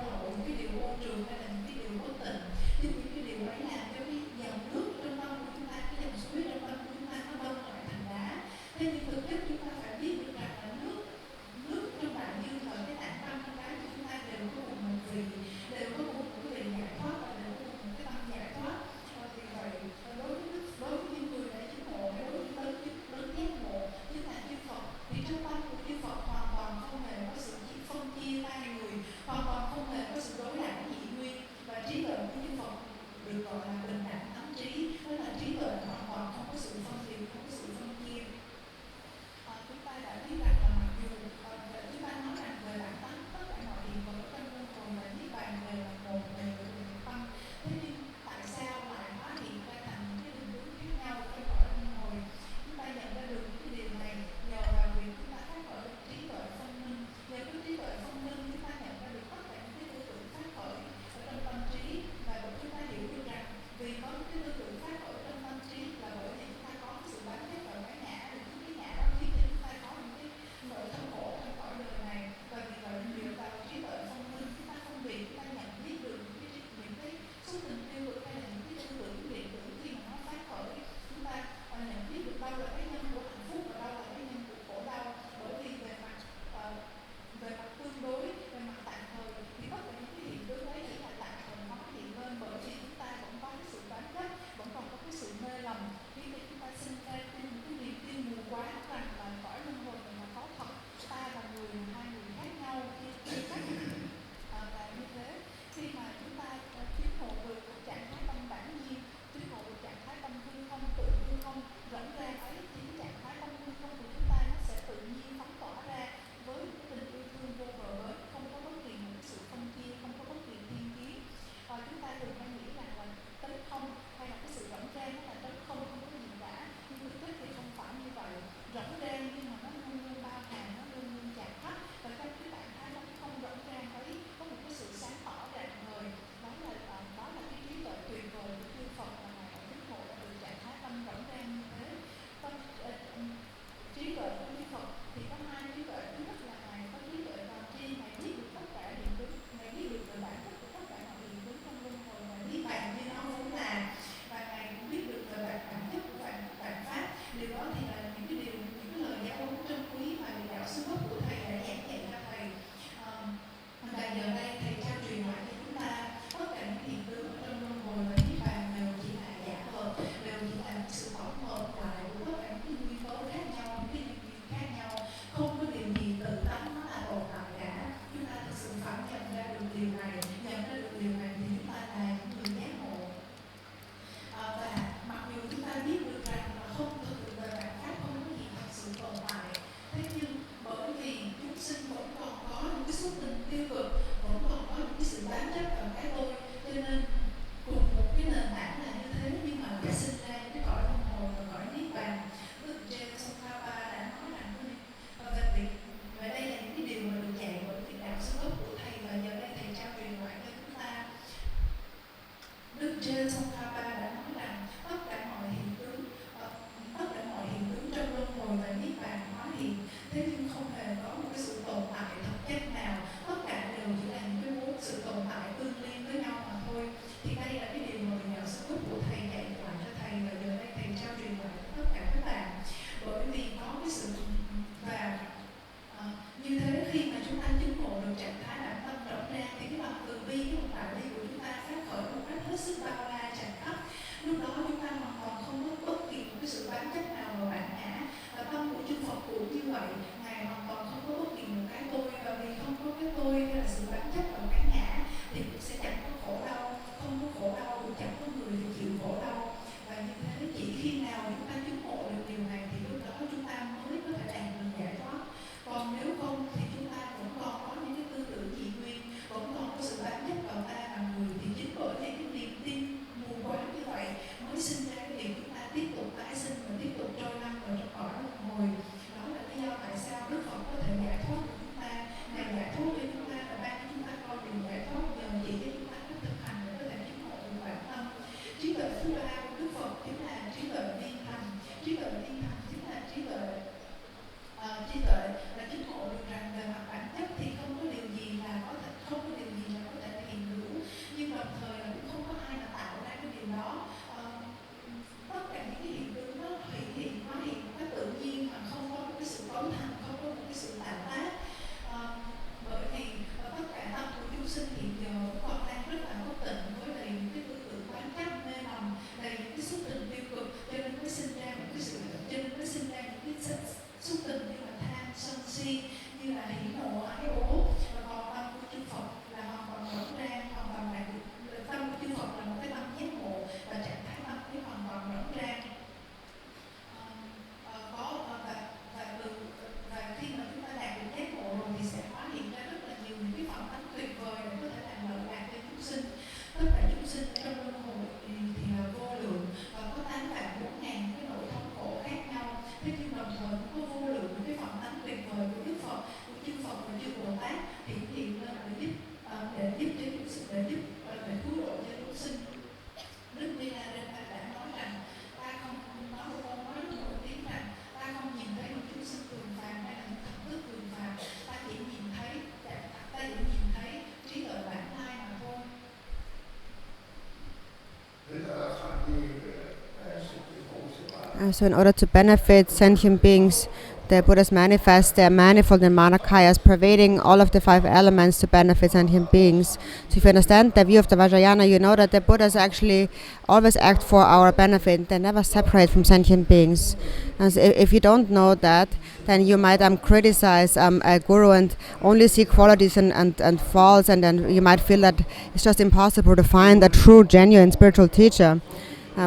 So in order to benefit sentient beings, the Buddhas manifest their manifold Nirmanakayas, pervading all of the 5 elements to benefit sentient beings. So if you understand the view of the Vajrayana, you know that the Buddhas actually always act for our benefit. They never separate from sentient beings. And so if you don't know that, then you might criticize a guru and only see qualities and faults, and then you might feel that it's just impossible to find a true, genuine spiritual teacher.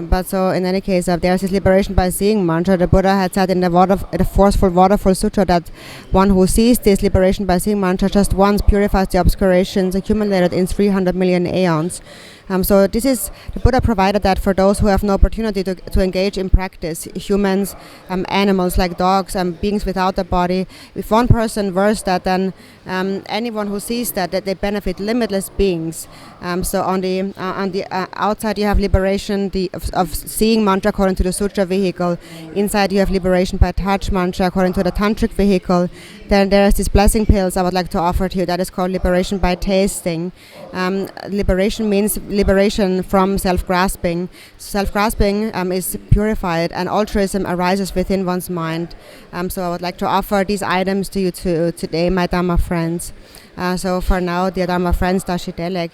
But so in any case, there's this liberation by seeing mantra. The Buddha had said in the Forceful Waterfall Sutra that one who sees this liberation by seeing mantra just once purifies the obscurations accumulated in 300 million aeons. So this is, the Buddha provided that for those who have no opportunity to engage in practice, humans, animals like dogs, beings without a body. If one person versed that, then anyone who sees that they benefit limitless beings. So on the outside you have liberation of seeing mantra according to the sutra vehicle. Inside you have liberation by touch mantra according to the tantric vehicle. Then there is these blessing pills I would like to offer to you. That is called liberation by tasting. Liberation means liberation from self-grasping. Self-grasping is purified, and altruism arises within one's mind. So I would like to offer these items to you today, my Dharma friends. So for now, dear Dharma friends, Dashi Delek.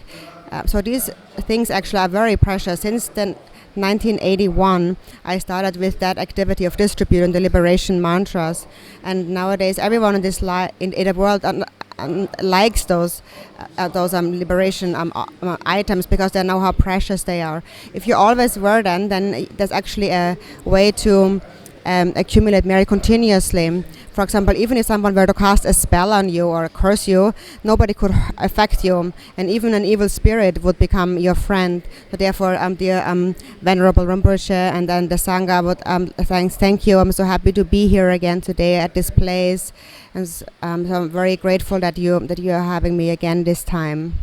So these things actually are very precious. Since then, 1981, I started with that activity of distributing the liberation mantras, and nowadays everyone in this in the world likes those liberation items because they know how precious they are. If you always wear them, then there's actually a way to accumulate merit continuously. For example, even if someone were to cast a spell on you or curse you, nobody could affect you, and even an evil spirit would become your friend. So therefore, dear Venerable Rinpoche and then the Sangha would thank you. I'm so happy to be here again today at this place, and so I'm very grateful that you are having me again this time.